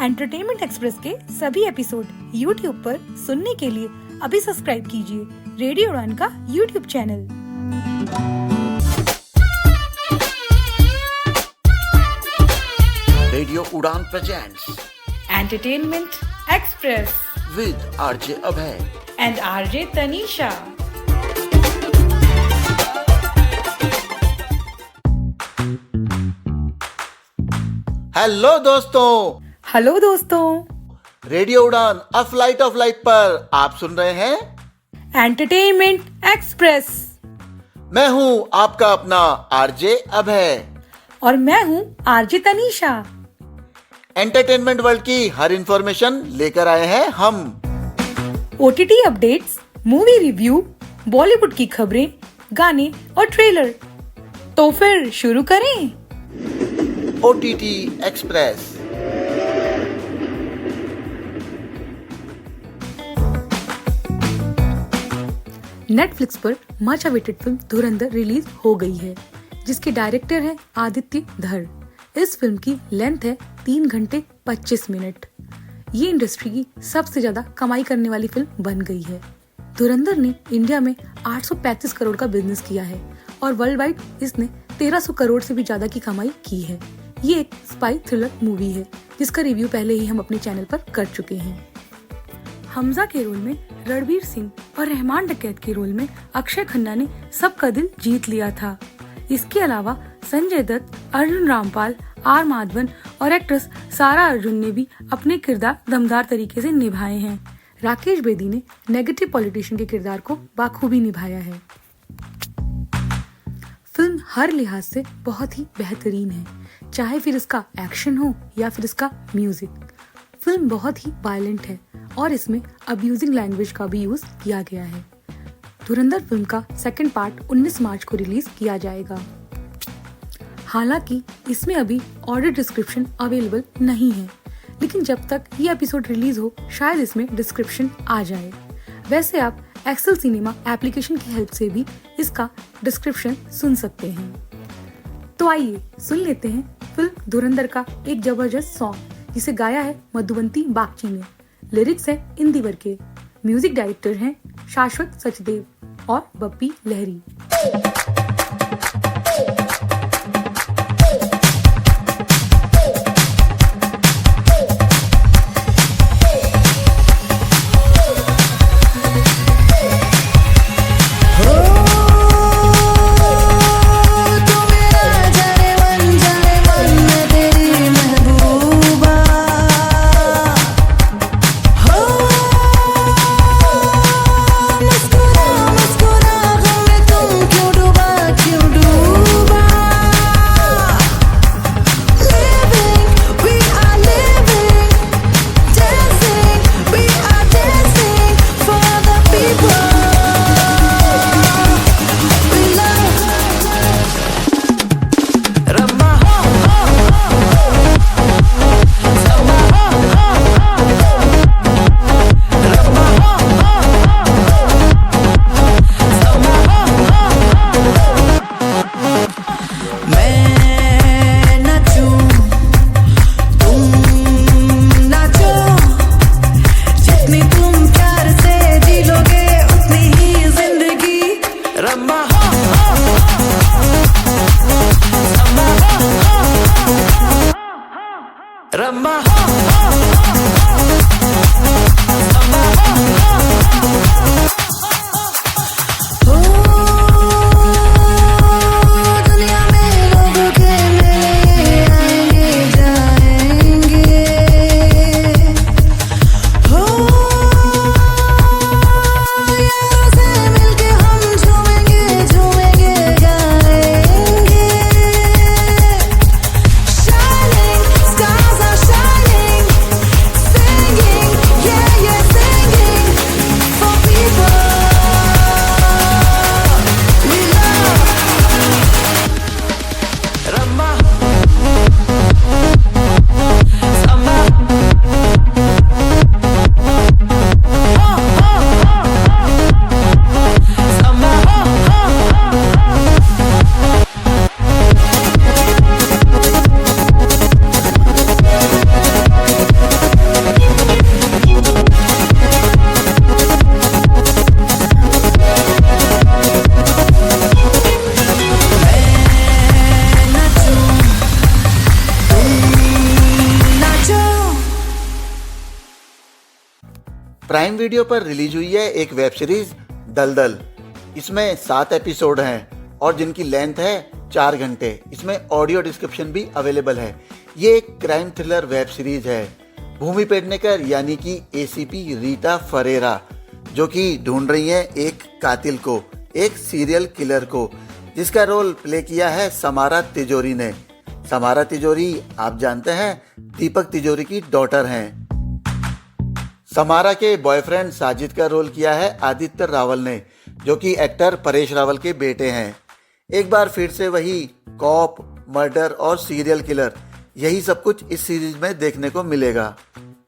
Entertainment express के सभी episode YouTube पर सुनने के लिए अभी सब्सक्राइब कीजिए रेडियो उड़ान का YouTube channel. Radio Udaan presents entertainment express with RJ Abhay and RJ Tanisha. Hello दोस्तों। हेलो दोस्तों, radio Udaan a flight of light पर आप सुन रहे हैं एंटरटेनमेंट एक्सप्रेस। मैं हूं आपका अपना आरजे अभय और मैं हूं आरजे तनीषा। एंटरटेनमेंट वर्ल्ड की हर इंफॉर्मेशन लेकर आए हैं हम। OTT updates, movie review, Bollywood की खबरें, गाने और ट्रेलर। तो फिर शुरू करें। OTT express. नेटफ्लिक्स पर मच अवेटेड फिल्म धुरंधर रिलीज हो गई है, जिसके डायरेक्टर हैं आदित्य धर। इस फिल्म की लेंथ है 3 घंटे 25 मिनट। ये इंडस्ट्री की सबसे ज्यादा कमाई करने वाली फिल्म बन गई है। धुरंधर ने इंडिया में 835 करोड़ का बिजनेस किया है और वर्ल्ड वाइड इसने 1300 करोड़ से भी ज्यादा की कमाई की है। ये एक स्पाई थ्रिलर मूवी है, जिसका रिव्यू पहले ही हम अपने चैनल पर कर चुके हैं। हमजा के रोल में रणवीर सिंह और रहमान डकैत के रोल में अक्षय खन्ना ने सबका दिल जीत लिया था। इसके अलावा संजय दत्त, अर्जुन रामपाल, आर माधवन और एक्ट्रेस सारा अर्जुन ने भी अपने किरदार दमदार तरीके से निभाए हैं। राकेश बेदी ने नेगेटिव पॉलिटिशियन के किरदार को बाखूबी निभाया है। फिल्म हर लिहाज से बहुत ही बेहतरीन है, चाहे फिर इसका एक्शन हो या फिर इसका म्यूजिक। फिल्म बहुत ही वायलेंट है और इसमें अब्यूजिंग लैंग्वेज का भी यूज किया गया है। धुरंधर फिल्म का सेकंड पार्ट 19 मार्च को रिलीज किया जाएगा। हालांकि इसमें अभी ऑडियो डिस्क्रिप्शन अवेलेबल नहीं है, लेकिन जब तक ये एपिसोड रिलीज हो शायद इसमें डिस्क्रिप्शन आ जाए। वैसे आप एक्सेल सिनेमा एप्लीकेशन की हेल्प से भी इसका डिस्क्रिप्शन सुन सकते हैं। तो आइए सुन लेते हैं फिल्म धुरंधर का एक जबरदस्त सॉन्ग, जिसे गाया है मधुबंती बागची ने। लिरिक्स है इंदिवर के। म्यूजिक डायरेक्टर हैं शाश्वत सचदेव और बप्पी लहरी। प्राइम वीडियो पर रिलीज हुई है एक वेब सीरीज दलदल। इसमें 7 एपिसोड हैं और जिनकी लेंथ है 4 घंटे। इसमें ऑडियो डिस्क्रिप्शन भी अवेलेबल है। ये एक क्राइम थ्रिलर वेब सीरीज है। भूमि पेडनेकर यानी कि एसीपी रीटा फरेरा जो कि ढूंढ रही है एक कातिल को, एक सीरियल किलर को, जिसका रोल प्ले किया है समारा तिजोरी ने। समारा तिजोरी आप जानते हैं दीपक तिजोरी की डॉटर हैं। समारा के बॉयफ्रेंड साजिद का रोल किया है आदित्य रावल ने, जो कि एक्टर परेश रावल के बेटे हैं। एक बार फिर से वही कॉप, मर्डर और सीरियल किलर, यही सब कुछ इस सीरीज में देखने को मिलेगा।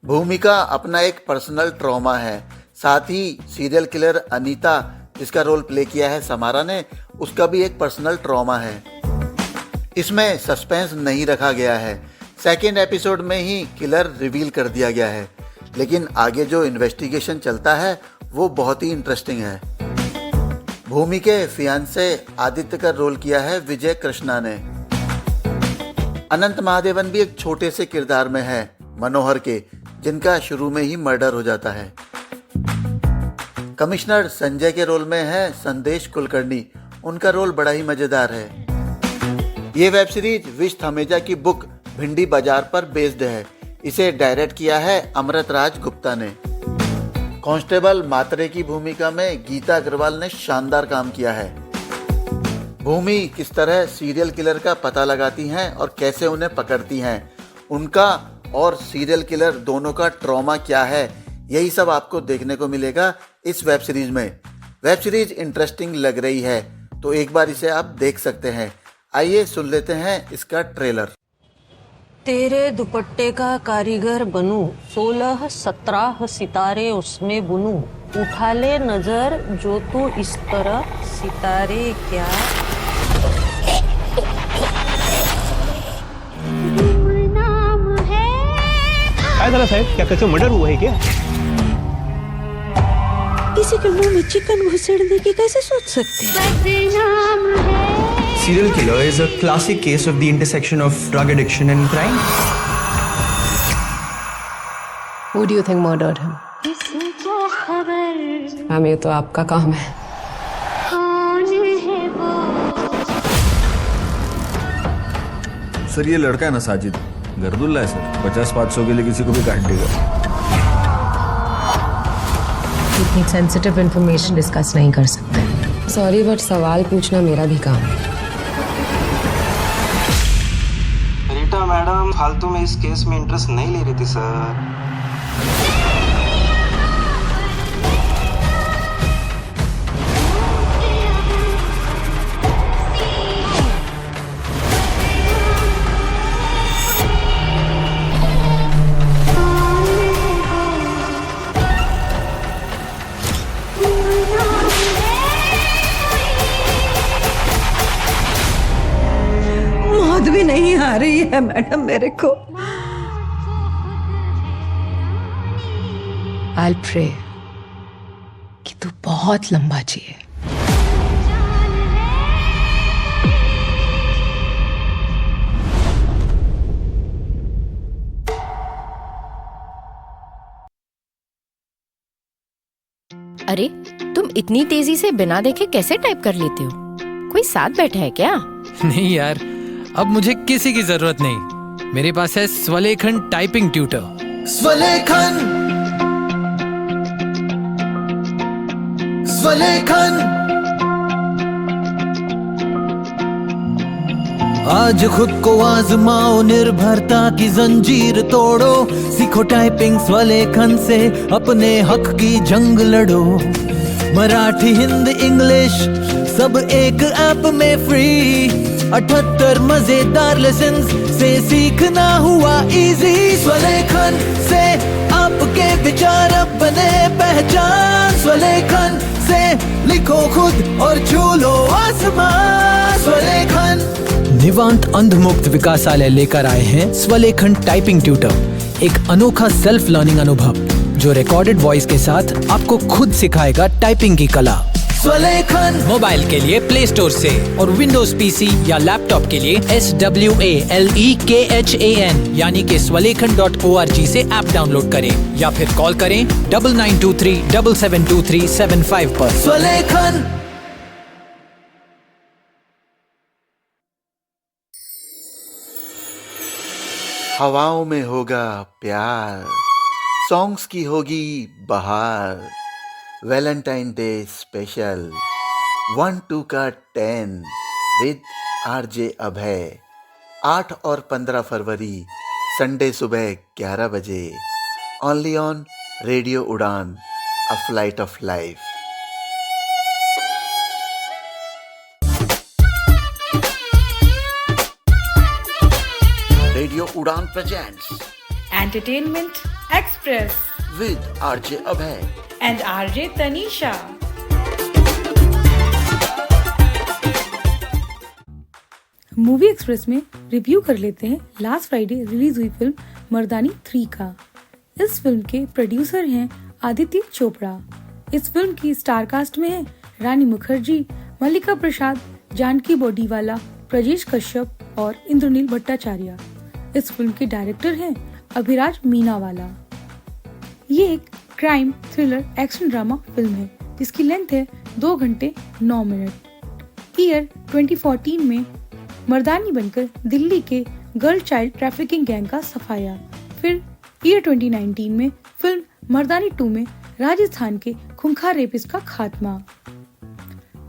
भूमि का अपना एक पर्सनल ट्रॉमा है, साथ ही सीरियल किलर अनीता जिसका रोल प्ले किया है समारा ने, उसका भी एक पर्सनल ट्रॉमा है। इसमें सस्पेंस नहीं रखा गया है। सेकेंड एपिसोड में ही किलर रिवील कर दिया गया है, लेकिन आगे जो इन्वेस्टिगेशन चलता है वो बहुत ही इंटरेस्टिंग है। भूमि के फियांसे आदित्य का रोल किया है विजय कृष्णा ने। अनंत महादेवन भी एक छोटे से किरदार में है, मनोहर के, जिनका शुरू में ही मर्डर हो जाता है। कमिश्नर संजय के रोल में है संदेश कुलकर्णी। उनका रोल बड़ा ही मजेदार है। ये वेब सीरीज विश थमेजा की बुक भिंडी बाजार पर बेस्ड है। इसे डायरेक्ट किया है अमृत राज गुप्ता ने। कांस्टेबल मात्रे की भूमिका में गीता अग्रवाल ने शानदार काम किया है। भूमि किस तरह सीरियल किलर का पता लगाती हैं और कैसे उन्हें पकड़ती हैं, उनका और सीरियल किलर दोनों का ट्रॉमा क्या है, यही सब आपको देखने को मिलेगा इस वेब सीरीज में। वेब सीरीज इंटरेस्टिंग लग रही है तो एक बार इसे आप देख सकते हैं। आइए सुन लेते हैं इसका ट्रेलर। तेरे दुपट्टे का कारीगर बनूं, 16-17 सितारे उसमें बुनूं, उठा ले नजर जो तू इस तरह सितारे क्या। काय झालं साहेब? क्या त्याचं मर्डर हुआ है क्या? किसी के मुंह में चिकन घुसेड़ने की कैसे सोच सकते हैं? Serial killer is a classic case of the intersection of drug addiction and crime. Who do you think murdered him? Ma'am ये तो आपका काम है। सर ये लड़का है ना साजिद, गर्दुल्ला है सर। 50-500 के लिए किसी को भी काट देगा। इतनी सेंसिटिव इंफॉर्मेशन डिस्कस नहीं कर सकते। सॉरी बट सवाल पूछना मेरा भी काम है। रीटा मैडम फालतू में इस केस में इंटरेस्ट नहीं ले रही थी सर। मौत भी नहीं आ रही है मैडम मेरे को। I'll pray कि तू बहुत लंबा जिए। अरे तुम इतनी तेजी से बिना देखे कैसे टाइप कर लेते हो? कोई साथ बैठा है क्या? नहीं यार, अब मुझे किसी की जरूरत नहीं। मेरे पास है स्वलेखन टाइपिंग ट्यूटर। स्वलेखन, स्वलेखन। आज खुद को आजमाओ, निर्भरता की जंजीर तोड़ो, सीखो टाइपिंग स्वलेखन से, अपने हक की जंग लड़ो। मराठी, हिंदी, इंग्लिश सब एक ऐप में फ्री, 78 मजेदार लेसन्स से सीखना हुआ इजी। स्वलेखन से आपके विचार अब बने पहचान, स्वलेखन से लिखो खुद और छू लो आसमान। स्वलेखन। निवांत अंधमुक्त विकासालय लेकर आए हैं स्वलेखन टाइपिंग ट्यूटर, एक अनोखा सेल्फ लर्निंग अनुभव जो रिकॉर्डेड वॉइस के साथ आपको खुद सिखाएगा टाइपिंग की कला। स्वलेखन। मोबाइल के लिए प्ले स्टोर से और विंडोज पीसी या लैपटॉप के लिए SWALEKHAN यानी कि swalekhan.org से ऐप डाउनलोड करें या फिर कॉल करें 9923772375 पर। स्वलेखन। हवाओं में होगा प्यार, सॉन्ग्स की होगी बहार, वैलेंटाइन डे स्पेशल 1-2 का 10 विद RJ अभय। 8 और 15 फरवरी संडे सुबह 11 बजे only on radio Udaan, a flight of life. Radio Udaan presents entertainment express with RJ Abhay and RJ Tanisha. Movie express में रिव्यू कर लेते हैं लास्ट फ्राइडे रिलीज हुई फिल्म मर्दानी 3 का। इस फिल्म के प्रोड्यूसर हैं आदित्य चोपड़ा। इस फिल्म की स्टार कास्ट में है रानी मुखर्जी, मल्लिका प्रसाद, जानकी बोडीवाला, प्रजेश कश्यप और इंद्रनील भट्टाचार्य। इस फिल्म के डायरेक्टर हैं अभिराज मीनावाला। ये एक crime thriller action drama film है जिसकी लेंथ है 2 घंटे 9 मिनट। ईयर 2014 में मर्दानी बनकर दिल्ली के गर्ल चाइल्ड ट्रैफिकिंग गैंग का सफाया। फिर ईयर 2019 में फिल्म मर्दानी 2 में राजस्थान के खूंखार रेपिस्ट का खात्मा।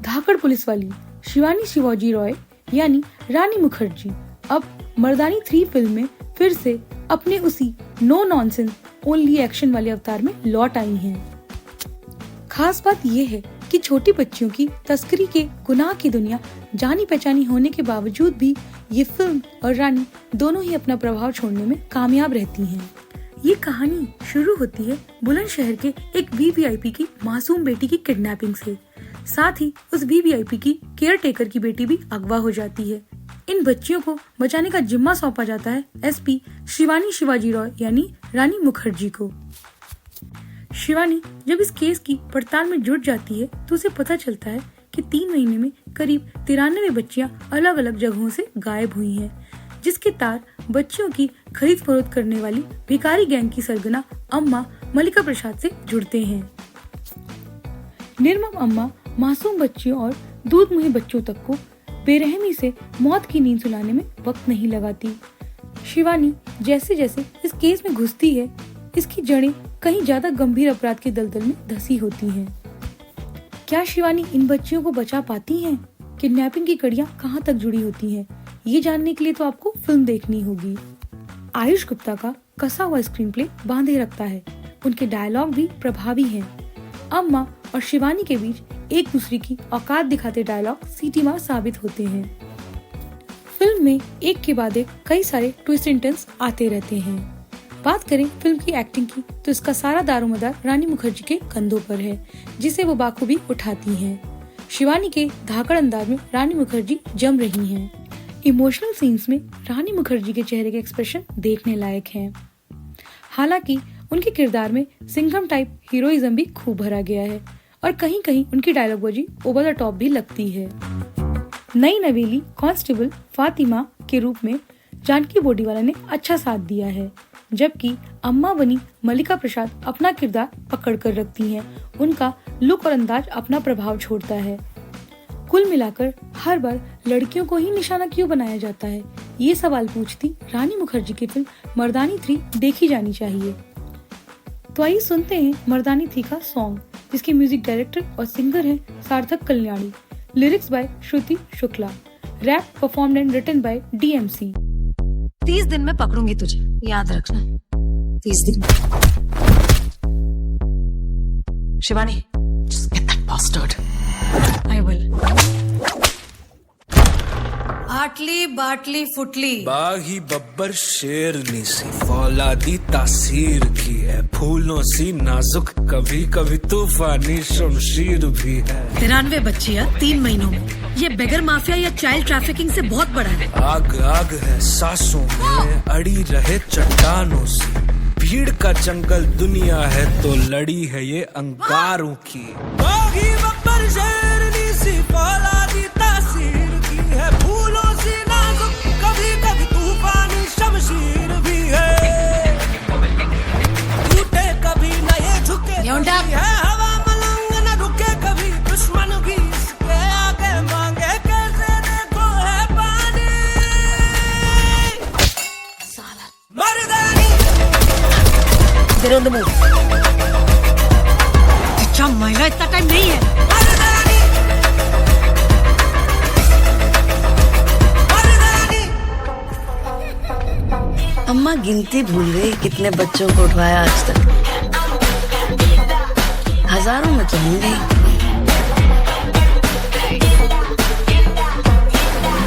धाकड़ पुलिस वाली शिवानी शिवाजी रॉय यानी रानी मुखर्जी अब मर्दानी 3 फिल्म में फिर से अपने उसी नो नॉनसेंस ओनली एक्शन वाले अवतार में लौट आई हैं। खास बात यह है कि छोटी बच्चियों की तस्करी के गुनाह की दुनिया जानी पहचानी होने के बावजूद भी ये फिल्म और रानी दोनों ही अपना प्रभाव छोड़ने में कामयाब रहती हैं। ये कहानी शुरू होती है बुलंदशहर के एक VVIP की मासूम बेटी की किडनैपिंग से। साथ ही उस VVIP की केयर टेकर की बेटी भी अगवा हो जाती है। इन बच्चियों को बचाने का जिम्मा सौंपा जाता है SP शिवानी शिवाजी रॉय यानी रानी मुखर्जी को। शिवानी जब इस केस की पड़ताल में जुट जाती है तो उसे पता चलता है कि 3 महीने में करीब 93 बच्चियां अलग अलग जगहों से गायब हुई हैं, जिसके तार बच्चियों की खरीद फरोख्त करने वाली भिखारी गैंग की सरगना अम्मा मल्लिका प्रसाद से जुड़ते हैं। निर्मम अम्मा मासूम बच्चियों और दूध मुहे बच्चों तक को बेरहमी से मौत की नींद सुलाने में वक्त नहीं लगाती। शिवानी जैसे जैसे इस केस में घुसती है, इसकी जड़ें कहीं ज्यादा गंभीर अपराध के दलदल में धसी होती हैं। क्या शिवानी इन बच्चियों को बचा पाती हैं? किडनैपिंग की कड़ियां कहां तक जुड़ी होती हैं? ये जानने के लिए तो आपको फिल्म देखनी होगी। आयुष गुप्ता का कसा हुआ स्क्रीन प्ले बांधे रखता है। उनके डायलॉग भी प्रभावी हैं। अम्मा और शिवानी के बीच एक दूसरे की औकात दिखाते डायलॉग सीटी मार साबित होते हैं। फिल्म में एक के बाद एक कई सारे ट्विस्ट एंड टर्न्स आते रहते हैं। बात करें फिल्म की एक्टिंग की तो इसका सारा दारोमदार रानी मुखर्जी के कंधों पर है, जिसे वो बाखूबी उठाती हैं। शिवानी के धाकड़ अंदाज में रानी मुखर्जी जम रही हैं। इमोशनल सीन्स में रानी मुखर्जी के चेहरे के एक्सप्रेशन देखने लायक हैं। हालांकि उनके किरदार में सिंघम टाइप हीरोइज्म भी खूब भरा गया है और कहीं कहीं उनकी डायलॉगबाजी ओवर द टॉप भी लगती है। नई नवेली कांस्टेबल फातिमा के रूप में जानकी बोडीवाला ने अच्छा साथ दिया है, जबकि अम्मा बनी मल्लिका प्रसाद अपना किरदार पकड़ कर रखती हैं। उनका लुक और अंदाज अपना प्रभाव छोड़ता है। कुल मिलाकर हर बार लड़कियों को ही निशाना क्यों बनाया जाता है, ये सवाल पूछती रानी मुखर्जी की फिल्म मर्दानी 3 देखी जानी चाहिए। तो आइए सुनते हैं मर्दानी 3 का सॉन्ग, जिसके म्यूजिक डायरेक्टर और सिंगर हैं Sarthak Kalyani, lyrics by Shruti Shukla, rap performed and written by DMC। 30 दिन में पकड़ूंगी तुझे, याद रखना। 30 दिन। Shivani, just get that bastard. I will. आटली बाटली फुटली बागी बब्बर शेरनी सी फौलादी तासीर की है, फूलों सी नाजुक कभी कभी तूफानी शमशीर भी है। 93 बच्चियां 3 महीनों में, ये बेगर माफिया या चाइल्ड ट्रैफिकिंग से बहुत बड़ा है। आग आग है सांसों में, अड़ी रहे चट्टानों से, भीड़ का जंगल दुनिया है तो लड़ी है ये अंगारों की। बागी बब्बर शेरनी सी फौलादी तासीर की है, फूलों से नाजुक कभी कभी तूफानी शमशीर भी है। टूटे कभी न ये झुके है, हवा मलंग न रुके कभी, दुश्मन भी इसके आगे मांगे कैसे देखो है पानी। मर्दानी They're on the move. अच्छा महिला इतना टाइम नहीं है। अम्मा गिनती भूल गई कितने बच्चों को उठवाया आज तक। हजारों में तो होंगे।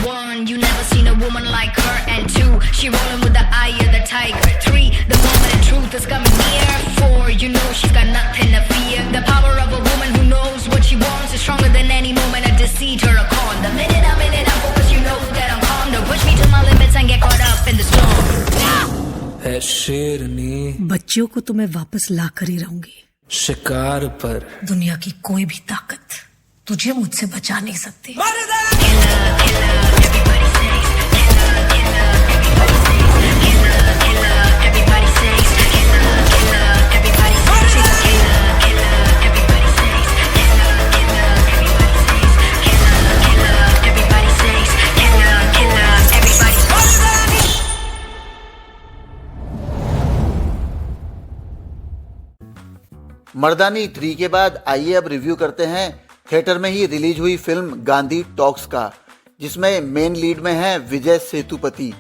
One, you never seen a woman like her, and two, she rolling with the eye of the tiger. Three, the moment of truth is coming near. Four, you know she's got nothing to fear. The power of a woman who knows what she wants is stronger than any moment of deceit or a con. The minute I'm in it, I'm focused, you know that I'm calm. Don't push me to my limits and get caught up in the storm. है शेरनी, बच्चियों को तो मैं वापस ला कर ही रहूंगी। शिकार पर दुनिया की कोई भी ताकत तुझे मुझसे बचा नहीं सकती। मर्दानी 3 के बाद आइए अब रिव्यू करते हैं थिएटर में ही रिलीज हुई फिल्म गांधी टॉक्स का, जिसमें मेन लीड में है विजय सेतुपति।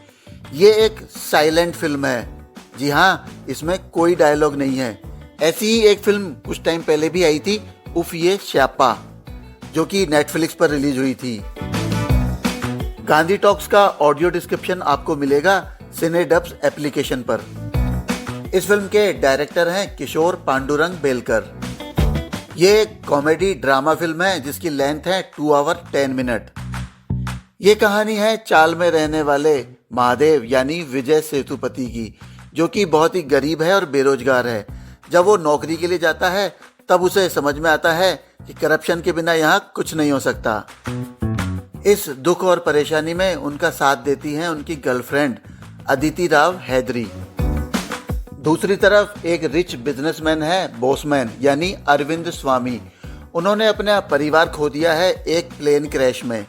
ये एक साइलेंट फिल्म है। जी हाँ, इसमें कोई डायलॉग नहीं है। ऐसी ही एक फिल्म कुछ टाइम पहले भी आई थी, उफ ये श्यापा, जो कि नेटफ्लिक्स पर रिलीज हुई थी। गांधी टॉक्स का ऑडियो डिस्क्रिप्शन आपको मिलेगा सिनेडब्स एप्लीकेशन पर। इस फिल्म के डायरेक्टर हैं किशोर पांडुरंग बेलकर। ये एक कॉमेडी ड्रामा फिल्म है जिसकी लेंथ है 2 आवर 10 मिनट। ये कहानी है चाल में रहने वाले महादेव यानी विजय सेतुपति की, जो कि बहुत ही गरीब है और बेरोजगार है। जब वो नौकरी के लिए जाता है तब उसे समझ में आता है कि करप्शन के बिना यहाँ कुछ नहीं हो सकता। इस दुख और परेशानी में उनका साथ देती हैं उनकी गर्लफ्रेंड अदिति राव हैदरी। दूसरी तरफ एक रिच बिजनेसमैन है बॉसमैन यानी अरविंद स्वामी। उन्होंने अपना परिवार खो दिया है एक प्लेन क्रैश में।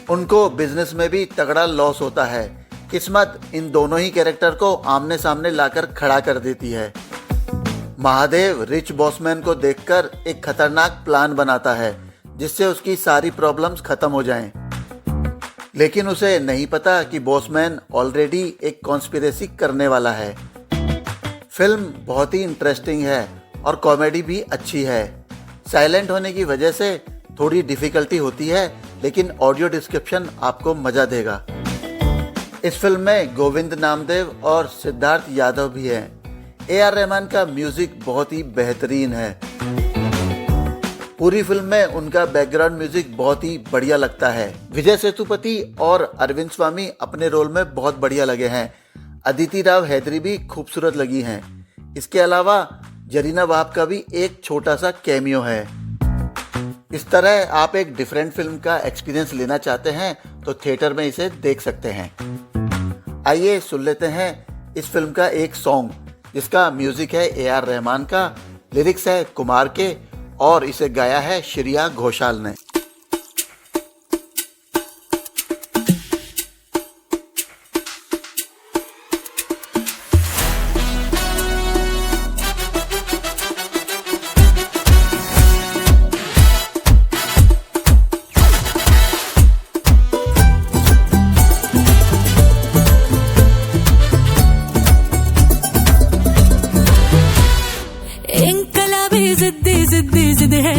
उनको बिजनेस में भी तगड़ा लॉस होता है। किस्मत इन दोनों ही कैरेक्टर को आमने सामने लाकर खड़ा कर देती है। महादेव रिच बॉसमैन को देखकर एक खतरनाक प्लान बनाता है जिससे उसकी सारी प्रॉब्लम्स खत्म हो जाएं। लेकिन उसे नहीं पता कि बॉसमैन ऑलरेडी एक कॉन्स्पिरेसी करने वाला है। फिल्म बहुत ही इंटरेस्टिंग है और कॉमेडी भी अच्छी है। साइलेंट होने की वजह से थोड़ी डिफिकल्टी होती है, लेकिन ऑडियो डिस्क्रिप्शन आपको मजा देगा। इस फिल्म में गोविंद नामदेव और सिद्धार्थ यादव भी हैं। AR रहमान का म्यूजिक बहुत ही बेहतरीन है। पूरी फिल्म में उनका बैकग्राउंड म्यूजिक बहुत ही बढ़िया लगता है। विजय सेतुपति और अरविंद स्वामी अपने रोल में बहुत बढ़िया लगे हैं। अदिति राव हैदरी भी खूबसूरत लगी हैं। इसके अलावा जरीना वहाब का भी एक छोटा सा कैमियो है। इस तरह आप एक डिफरेंट फिल्म का एक्सपीरियंस लेना चाहते हैं तो थिएटर में इसे देख सकते हैं। आइए सुन लेते हैं इस फिल्म का एक सॉन्ग जिसका म्यूजिक है AR रहमान का, लिरिक्स है कुमार के और इसे गाया है श्रेया घोषाल ने।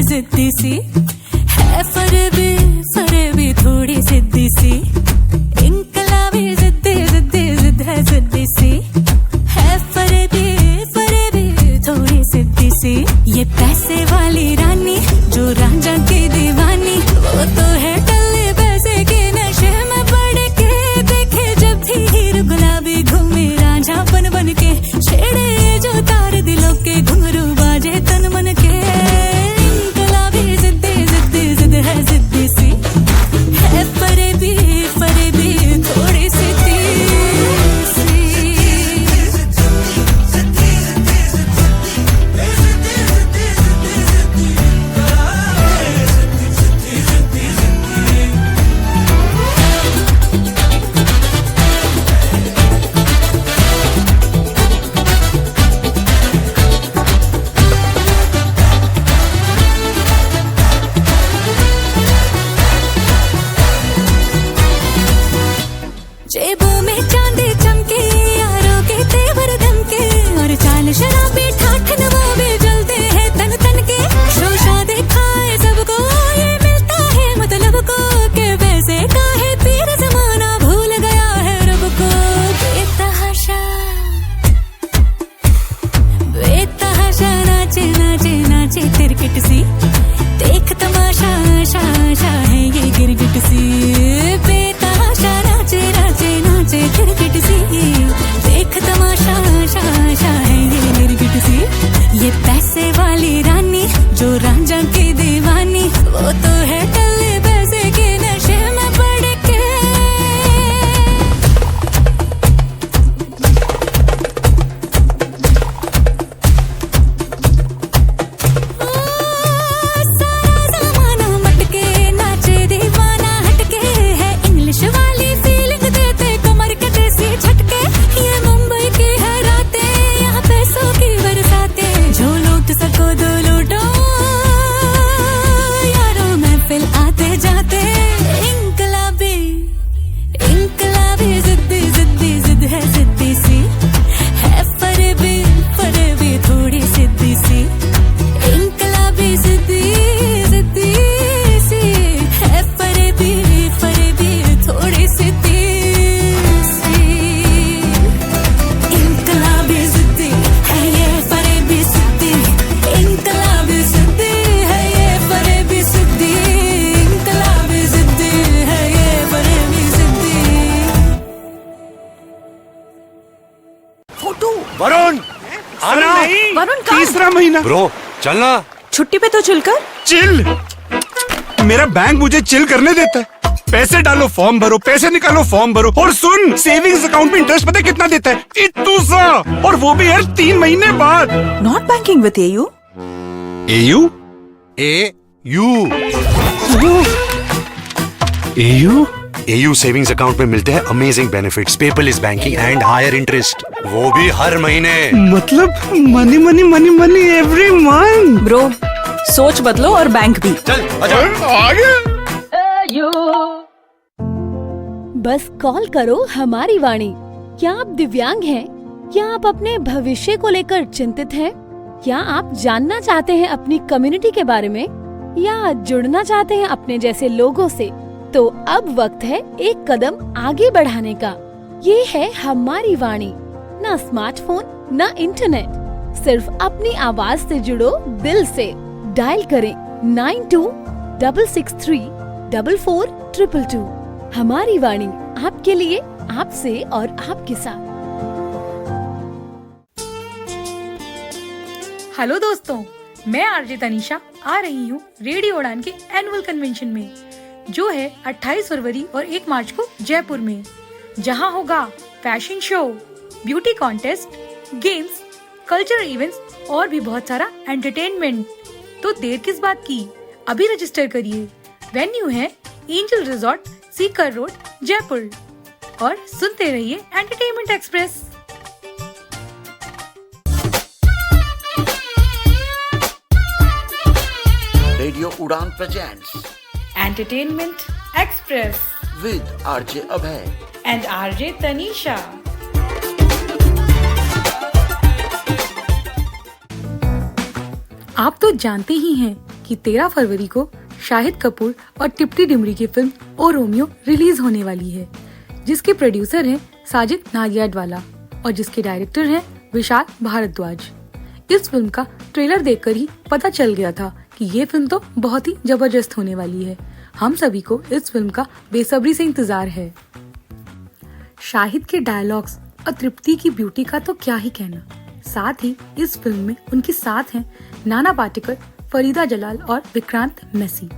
जिद्दी सी है फरेबी थोड़ी जिद्दी सी। इनकलाबी जिद्दी जिद्द है जिद्दी सी है फरेबी थोड़ी जिद्दी सी। ये पैसे वाली रानी जो रांझा की दीवानी, वो तो है टल्ले पैसे के नशे में पड़ के। देखे जब भी हीर गुलाबी घूमे रांझा बन के। नाचे तिरकिट सी, देख तमाशा आशा आशा है ये गिरगिट सी, बेतहाशा नाचे नाचे नाचे तिरकिट सी, देख तमाशा आशा आशा है ये गिरगिट सी, ये पैसे वाली रानी जो रांझा की दीवानी, वो तो है टल्ले पैसे के नशे में पड़ के। वरुण आना, वरुण तीसरा महीना ब्रो चलना छुट्टी पे तो चिल कर। चिल? मेरा बैंक मुझे चिल करने देता है। पैसे डालो फॉर्म भरो, पैसे निकालो फॉर्म भरो, और सुन सेविंग्स अकाउंट में इंटरेस्ट पता है कितना देता है? इतू सा, और वो भी यार 3 महीने बाद। Not banking with AU. AU? AU? AU? AU savings account में मिलते हैं amazing benefits, paperless banking and higher interest, वो भी हर महीने। मतलब money money money money every month. Bro सोच बदलो और बैंक भी। चल आगे। बस कॉल करो हमारी वाणी। क्या आप दिव्यांग हैं? क्या आप अपने भविष्य को लेकर चिंतित हैं? क्या आप जानना चाहते हैं अपनी कम्युनिटी के बारे में, या जुड़ना चाहते हैं अपने जैसे लोगों से? तो अब वक्त है एक कदम आगे बढ़ाने का। ये है हमारी वाणी। ना स्मार्टफोन, ना इंटरनेट, सिर्फ अपनी आवाज से जुड़ो दिल से। डायल करें 9266344222। हमारी वाणी, आपके लिए, आपसे और आपके साथ। हेलो दोस्तों, मैं आरजे तनीषा आ रही हूँ रेडियो उड़ान के एनुअल कन्वेंशन में, जो है 28 फरवरी और 1 मार्च को जयपुर में, जहां होगा fashion show, beauty contest, games, cultural events और भी बहुत सारा एंटरटेनमेंट। तो देर किस बात की, अभी रजिस्टर करिए। वेन्यू है angel resort, Sikar road, Jaipur. और सुनते रहिए entertainment express. Radio Udaan presents entertainment express with RJ Abhay and RJ Tanisha. आप तो जानते ही हैं कि 13 फरवरी को शाहिद कपूर और टिप्टी डिमरी की फिल्म ओ रोमियो रिलीज होने वाली है, जिसके प्रोड्यूसर हैं साजिद नाडियाडवाला और जिसके डायरेक्टर हैं विशाल भारद्वाज। इस फिल्म का ट्रेलर देखकर ही पता चल गया था कि ये फिल्म तो बहुत ही जबरदस्त होने वाली है। हम सभी को इस फिल्म का बेसब्री से इंतजार है। शाहिद के डायलॉग्स और तृप्ति की ब्यूटी का तो क्या ही कहना। साथ ही इस फिल्म में उनके साथ हैं नाना पाटेकर, फरीदा जलाल और विक्रांत मैसी।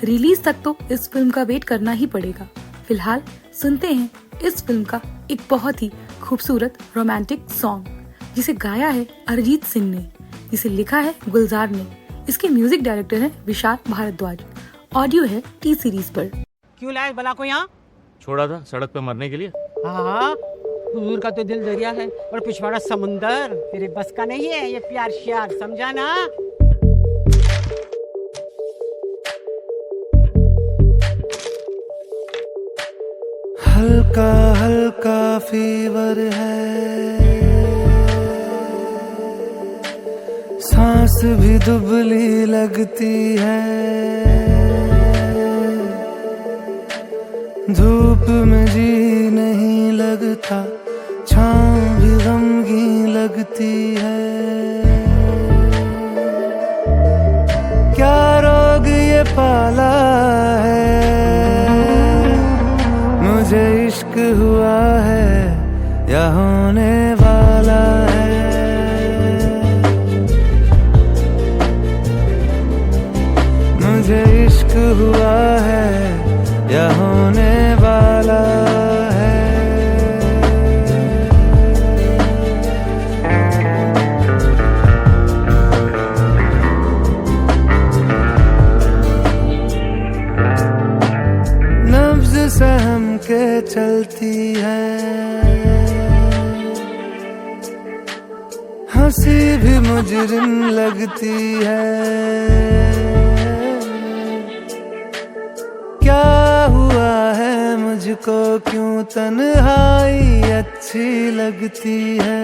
रिलीज तक तो इस फिल्म का वेट करना ही पड़ेगा। फिलहाल सुनते हैं इस फिल्म का एक बहुत ही खूबसूरत रोमांटिक सॉन्ग, जिसे गाया है अरिजीत सिंह ने, जिसे लिखा है गुलजार ने। इसके म्यूजिक डायरेक्टर हैं विशाल भारद्वाज। ऑडियो है टी सीरीज पर। क्यों लाए बला को यहाँ? छोड़ा था सड़क पे मरने के लिए। हाँ, हुजूर का तो दिल दरिया है और पिछवाड़ा समुंदर, तेरे बस का नहीं है ये प्यार श्यार, समझा ना? हल्का हल्का फीवर है, सांस भी दुबली लगती है, धूप में जी नहीं लगता, छाँव भी गमगीन लगती है। फांसी भी मुजरिम लगती है। क्या हुआ है मुझको, क्यों तन्हाई अच्छी लगती है।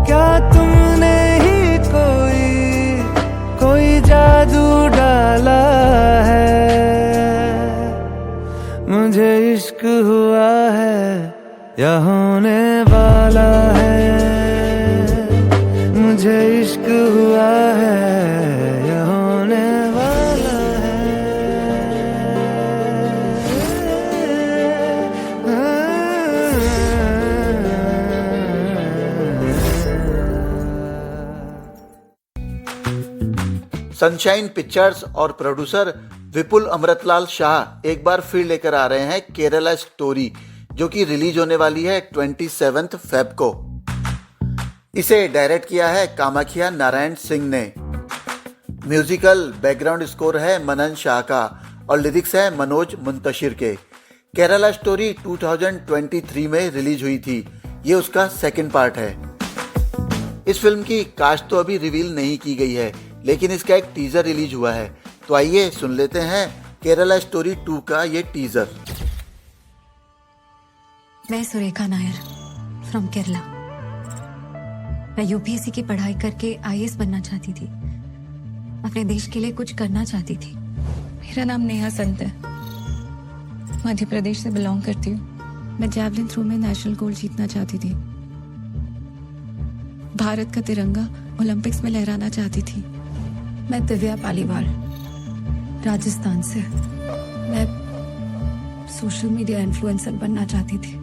क्या तुमने ही कोई जादू डाला है। मुझे इश्क हुआ है या होने वाला है। मुझे इश्क हुआ है या होने वाला सनशाइन पिक्चर्स और प्रोड्यूसर विपुल अमृतलाल शाह एक बार फिर लेकर आ रहे हैं केरला स्टोरी, जो कि रिलीज होने वाली है 27 फेब को। इसे डायरेक्ट किया है कामाख्या नारायण सिंह ने। म्यूजिकल बैकग्राउंड स्कोर है मनन शाह का और लिरिक्स है मनोज मुंतशिर के। केरला स्टोरी 2023 में रिलीज हुई थी। ये उसका सेकंड पार्ट है। इस फिल्म की कास्ट तो अभी रिवील नहीं की गई है, लेकिन इसका एक टीजर रिलीज हुआ है। तो आइए सुन लेते हैं केरला स्टोरी 2 का ये टीजर। मैं सुरेखा नायर फ्रॉम केरला। मैं यूपीएससी की पढ़ाई करके आईएएस बनना चाहती थी। अपने देश के लिए कुछ करना चाहती थी। मेरा नाम नेहा संत है। मध्य प्रदेश से बिलोंग करती हूँ। मैं जैवलिन थ्रो में नेशनल गोल्ड जीतना चाहती थी। भारत का तिरंगा ओलंपिक्स में लहराना चाहती थी। मैं दिव्या पालीवाल, राजस्थान से। मैं सोशल मीडिया इन्फ्लुएंसर बनना चाहती थी।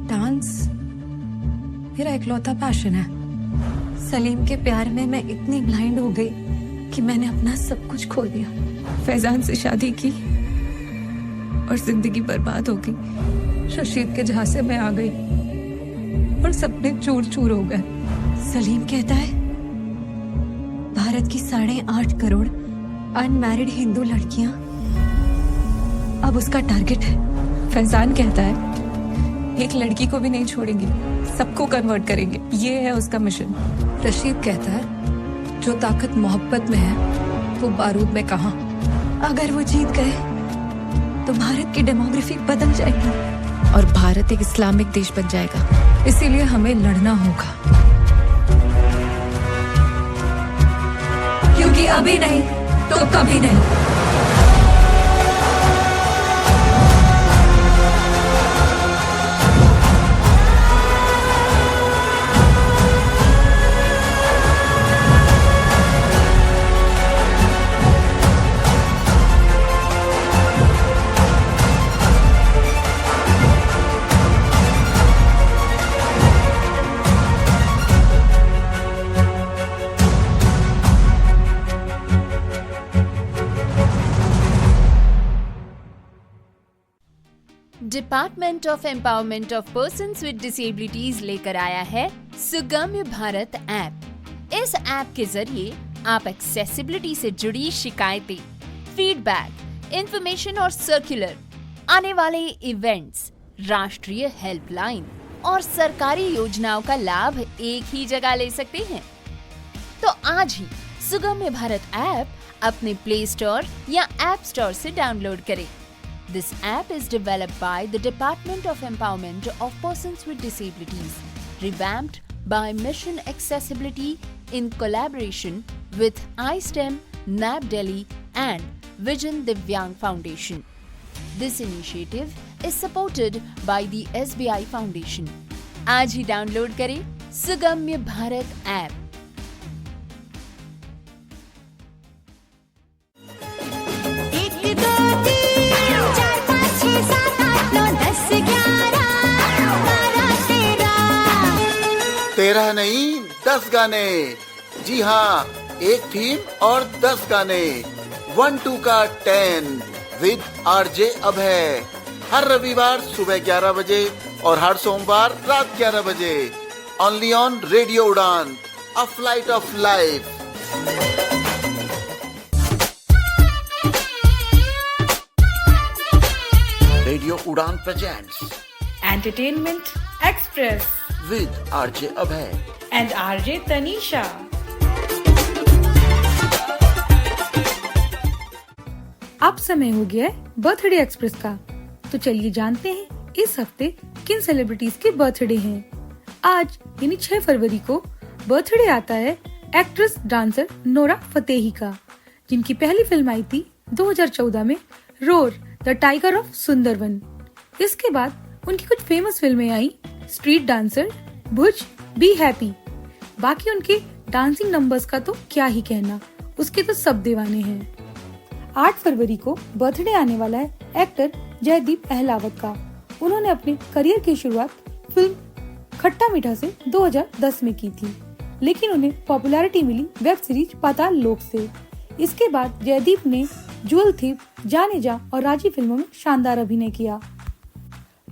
डांस मेरा इकलौता पैशन है। सलीम के प्यार में मैं इतनी ब्लाइंड हो गई कि मैंने अपना सब कुछ खो दिया। फैजान से शादी की और जिंदगी बर्बाद हो गई। रशीद के झांसे में आ गई और सपने चूर चूर हो गए। सलीम कहता है भारत की 8.5 करोड़ अनमैरिड हिंदू लड़कियां अब उसका टारगेट है। फैजान कहता है एक लड़की को भी नहीं छोड़ेंगे, सबको कन्वर्ट करेंगे। ये है उसका मिशन। रशीद कहता है जो ताकत मोहब्बत में है वो बारूद में कहां। अगर वो जीत गए तो भारत की डेमोग्राफी बदल जाएगी और भारत एक इस्लामिक देश बन जाएगा। इसीलिए हमें लड़ना होगा, क्योंकि अभी नहीं तो कभी नहीं। Department of empowerment of persons with disabilities लेकर आया है सुगम्य भारत ऐप। इस ऐप के जरिए आप एक्सेसिबिलिटी से जुड़ी शिकायतें, फीडबैक, इंफॉर्मेशन और सर्कुलर, आने वाले इवेंट्स, राष्ट्रीय हेल्पलाइन और सरकारी योजनाओं का लाभ एक ही जगह ले सकते हैं। तो आज ही सुगम्य भारत ऐप अपने प्ले स्टोर या ऐप स्टोर से डाउनलोड करें। This app is developed by the Department of Empowerment of Persons with Disabilities, revamped by Mission Accessibility in collaboration with iSTEM, NAB Delhi and Vision Divyang Foundation. This initiative is supported by the SBI Foundation. आज ही download करें सुगम्य Bharat app. तेरह नहीं 10 गाने। जी हाँ, एक theme और 10 गाने। 1-2 का 10 विद आरजे अभय। हर रविवार सुबह 11 बजे और हर सोमवार रात 11 बजे। Only on radio Udaan, a flight of life. Radio Udaan presents entertainment express with RJ Abhay and RJ Tanisha. अब समय हो गया है बर्थडे एक्सप्रेस का, तो चलिए जानते हैं इस हफ्ते किन सेलिब्रिटीज के बर्थडे हैं। आज यानी 6 फरवरी को बर्थडे आता है एक्ट्रेस डांसर नोरा फतेही का, जिनकी पहली फिल्म आई थी 2014 में roar the tiger of Sundarban. इसके बाद उनकी कुछ फेमस फिल्में आई, street dancer, Bhuj, be happy. बाकी उनके डांसिंग नंबर्स का तो क्या ही कहना, उसके तो सब दीवाने हैं। 8 फरवरी को बर्थडे आने वाला है एक्टर जयदीप अहलावत का। उन्होंने अपने करियर की शुरुआत फिल्म खट्टा मीठा से 2010 में की थी, लेकिन उन्हें पॉपुलैरिटी मिली वेब सीरीज पाताल लोक से। इसके बाद जयदीप ने ज्वेल थीप, जाने जा और राजी फिल्मों में शानदार अभिनय किया।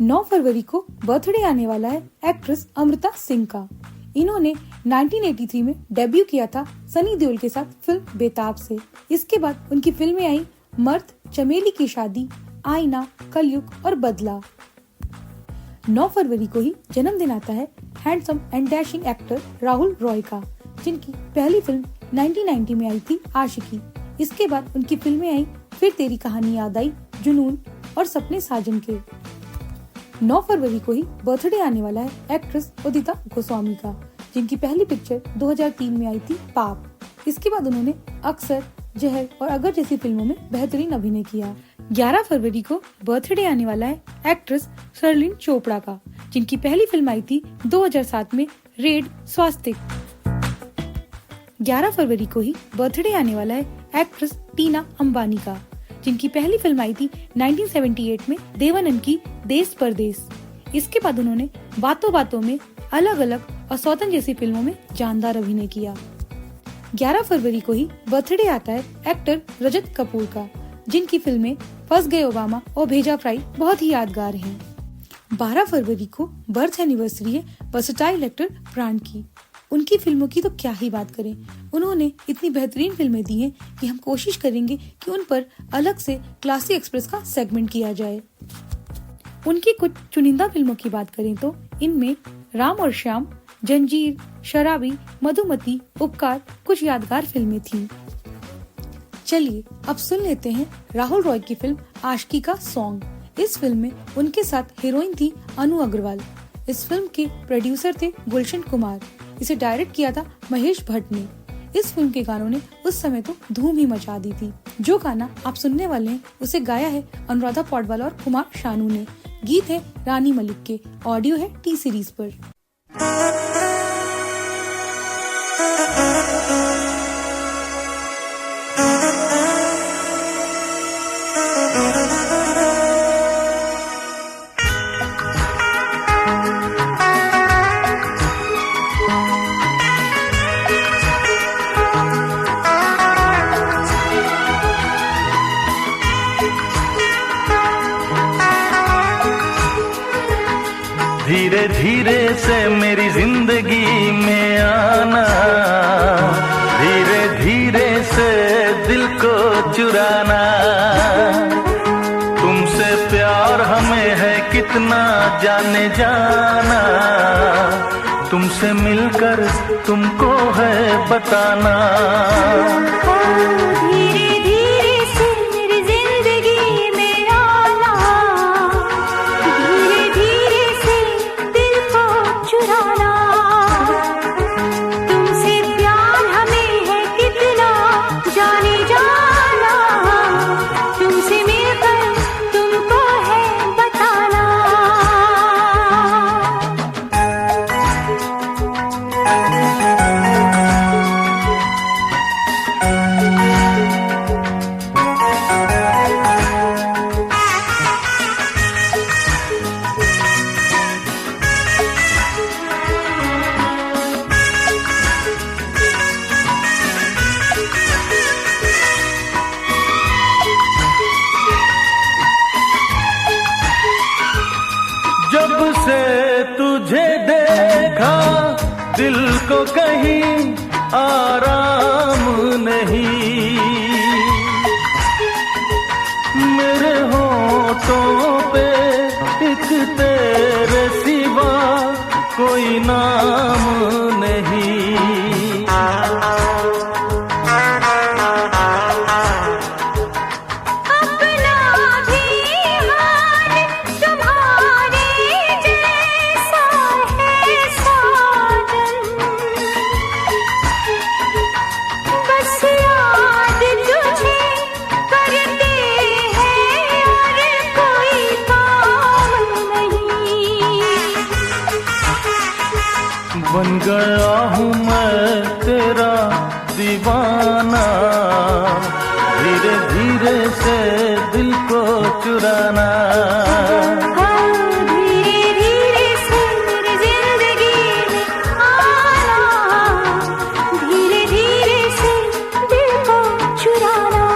9 फरवरी को बर्थडे आने वाला है एक्ट्रेस अमृता सिंह का। इन्होंने 1983 में डेब्यू किया था सनी देओल के साथ फिल्म बेताब से। इसके बाद उनकी फिल्में आई मर्द, चमेली की शादी, आईना, कलयुग और बदला। 9 फरवरी को ही जन्मदिन आता है handsome and dashing actor Rahul Roy का, जिनकी पहली फिल्म 1990 में आई थी आशिकी। इसके बाद उनकी फिल्में आई फिर तेरी कहानी याद आई, जुनून और सपने साजन के। 9 फरवरी को ही बर्थडे आने वाला है एक्ट्रेस उदिता गोस्वामी का, जिनकी पहली पिक्चर 2003 में आई थी पाप। इसके बाद उन्होंने अक्सर, जहर और अगर जैसी फिल्मों में बेहतरीन अभिनय किया। 11 फरवरी को बर्थडे आने वाला है एक्ट्रेस शर्लिन चोपड़ा का, जिनकी पहली फिल्म आई थी 2007 में रेड स्वास्तिक। 11 फरवरी को ही बर्थडे आने वाला है एक्ट्रेस टीना अंबानी का, जिनकी पहली फिल्म आई थी 1978 में देवानंद की देश परदेश। इसके बाद उन्होंने बातों बातों में, अलग अलग और सौतन जैसी फिल्मों में जानदार अभिनय किया। 11 फरवरी को ही बर्थडे आता है एक्टर रजत कपूर का, जिनकी फिल्में फंस गए ओबामा और भेजा फ्राई बहुत ही यादगार हैं। 12 फरवरी को बर्थ एनिवर्सरी है वर्सेटाइल एक्टर प्राण की। उनकी फिल्मों की तो क्या ही बात करें, उन्होंने इतनी बेहतरीन फिल्में दी हैं कि हम कोशिश करेंगे कि उन पर अलग से क्लासी एक्सप्रेस का सेगमेंट किया जाए। उनकी कुछ चुनिंदा फिल्मों की बात करें तो इनमें राम और श्याम, जंजीर, शराबी, मधुमती, उपकार कुछ यादगार फिल्में थीं। चलिए अब सुन लेते हैं राहुल रॉय की फिल्म आशिकी का सॉन्ग। इस फिल्म में उनके साथ हीरोइन थी अनु अग्रवाल। इस फिल्म के प्रोड्यूसर थे गुलशन कुमार। इसे डायरेक्ट किया था महेश भट्ट ने। इस फिल्म के गानों ने उस समय तो धूम ही मचा दी थी। जो गाना आप सुनने वाले हैं उसे गाया है अनुराधा पौडवाल और कुमार शानू ने। गीत है रानी मलिक के, ऑडियो है टी सीरीज पर। धीरे धीरे से मेरी जिंदगी में आना, धीरे धीरे से दिल को चुराना। तुमसे प्यार हमें है कितना जाने जाना, तुमसे मिलकर तुमको है बताना। दिल को कहीं आराम नहीं, मेरे होठों पे एक तेरे सी सिवा कोई नाम नहीं। बन गया हूँ मैं तेरा दीवाना, धीरे धीरे से दिल को चुराना। धीरे धीरे से मेरी जिंदगी में आना, धीरे धीरे से दिल को चुराना।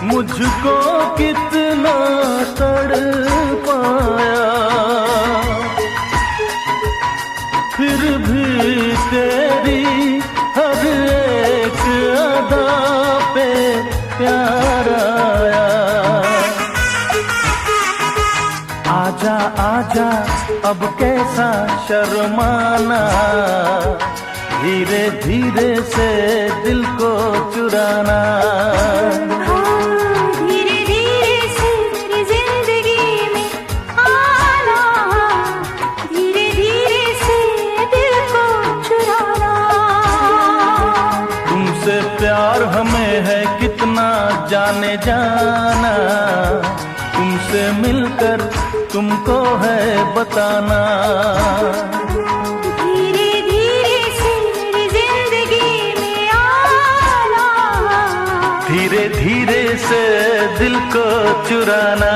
मुझको कितना तड़पाया, फिर भी तेरी हर एक अदा पे प्यार आया। आजा आजा अब कैसा शर्माना, धीरे धीरे से दिल को चुराना। धीरे धीरे से मेरी जिंदगी में आना, धीरे धीरे से दिल को चुराना। तुमसे प्यार हमें है कितना जाने जाना, तुमसे मिलकर तुमको है बताना। धीरे धीरे से मेरी जिंदगी में आना, धीरे धीरे से दिल को चुराना।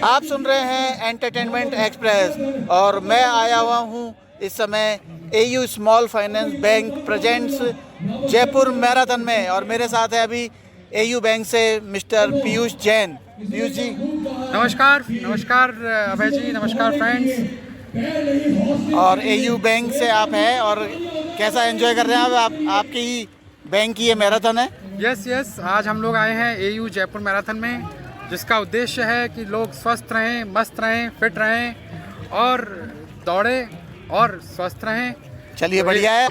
आप सुन रहे हैं एंटरटेनमेंट एक्सप्रेस और मैं आया हुआ हूँ इस समय AU small finance bank presents Jaipur marathon में, और मेरे साथ है अभी एयू बैंक से मिस्टर पीयूष जैन। पीयूष जी नमस्कार। नमस्कार अभय जी, नमस्कार फ्रेंड्स। और एयू बैंक से आप हैं और कैसा एंजॉय कर रहे हैं आप? आपकी ही बैंक की ये मैराथन है? यस, आज हम लोग आए हैं एयू जयपुर मैराथन में, जिसका उद्देश्य है कि लोग स्वस्थ रहें, मस्त रहें, फिट रहें और दौड़ें और स्वस्थ रहें। चलिए बढ़िया है।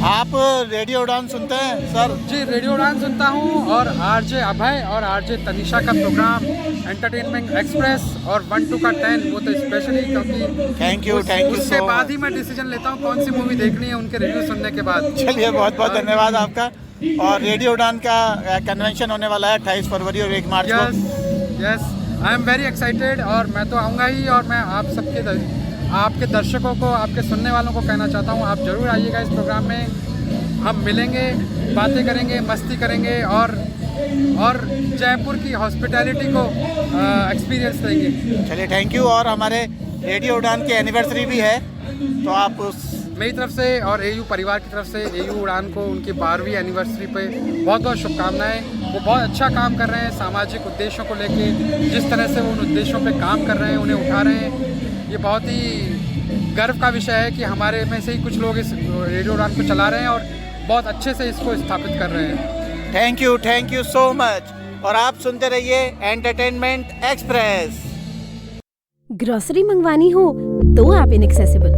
आप रेडियो उड़ान सुनते हैं सर? जी रेडियो उड़ान सुनता हूँ, और आरजे अभय और आरजे तनिषा का प्रोग्राम एंटरटेनमेंट एक्सप्रेस और 1 to 10 वो तो स्पेशली, क्योंकि थैंक यू उसके बाद ही मैं डिसीजन लेता हूँ कौन सी मूवी देखनी है उनके रिव्यू सुनने के बाद। चलिए बहुत बहुत धन्यवाद आपका। और रेडियो उड़ान का कन्वेंशन होने वाला है 28 फरवरी और 1 मार्च को। Yes, I am very excited, और मैं तो आऊँगा ही। और मैं आप सबके, आपके दर्शकों को, आपके सुनने वालों को कहना चाहता हूँ, आप ज़रूर आइएगा इस प्रोग्राम में। हम मिलेंगे, बातें करेंगे, मस्ती करेंगे और जयपुर की हॉस्पिटैलिटी को एक्सपीरियंस देंगे। चलिए थैंक यू। और हमारे रेडियो उड़ान की एनिवर्सरी भी है, तो आप उस मेरी तरफ से और एयू परिवार की तरफ से एयू उड़ान को उनकी 12वीं एनिवर्सरी पे बहुत बहुत शुभकामनाएं। वो बहुत अच्छा काम कर रहे हैं सामाजिक उद्देश्यों को लेके, जिस तरह से वो उन उद्देश्यों पे काम कर रहे हैं, उन्हें उठा रहे हैं, ये बहुत ही गर्व का विषय है कि हमारे में से ही कुछ लोग इस रेडियो उड़ान को चला रहे हैं और बहुत अच्छे से इसको स्थापित कर रहे हैं। Thank you so much. और आप सुनते रहिए एंटरटेनमेंट एक्सप्रेस। ग्रोसरी मंगवानी हो तो ऐप इनएक्सेसिबल,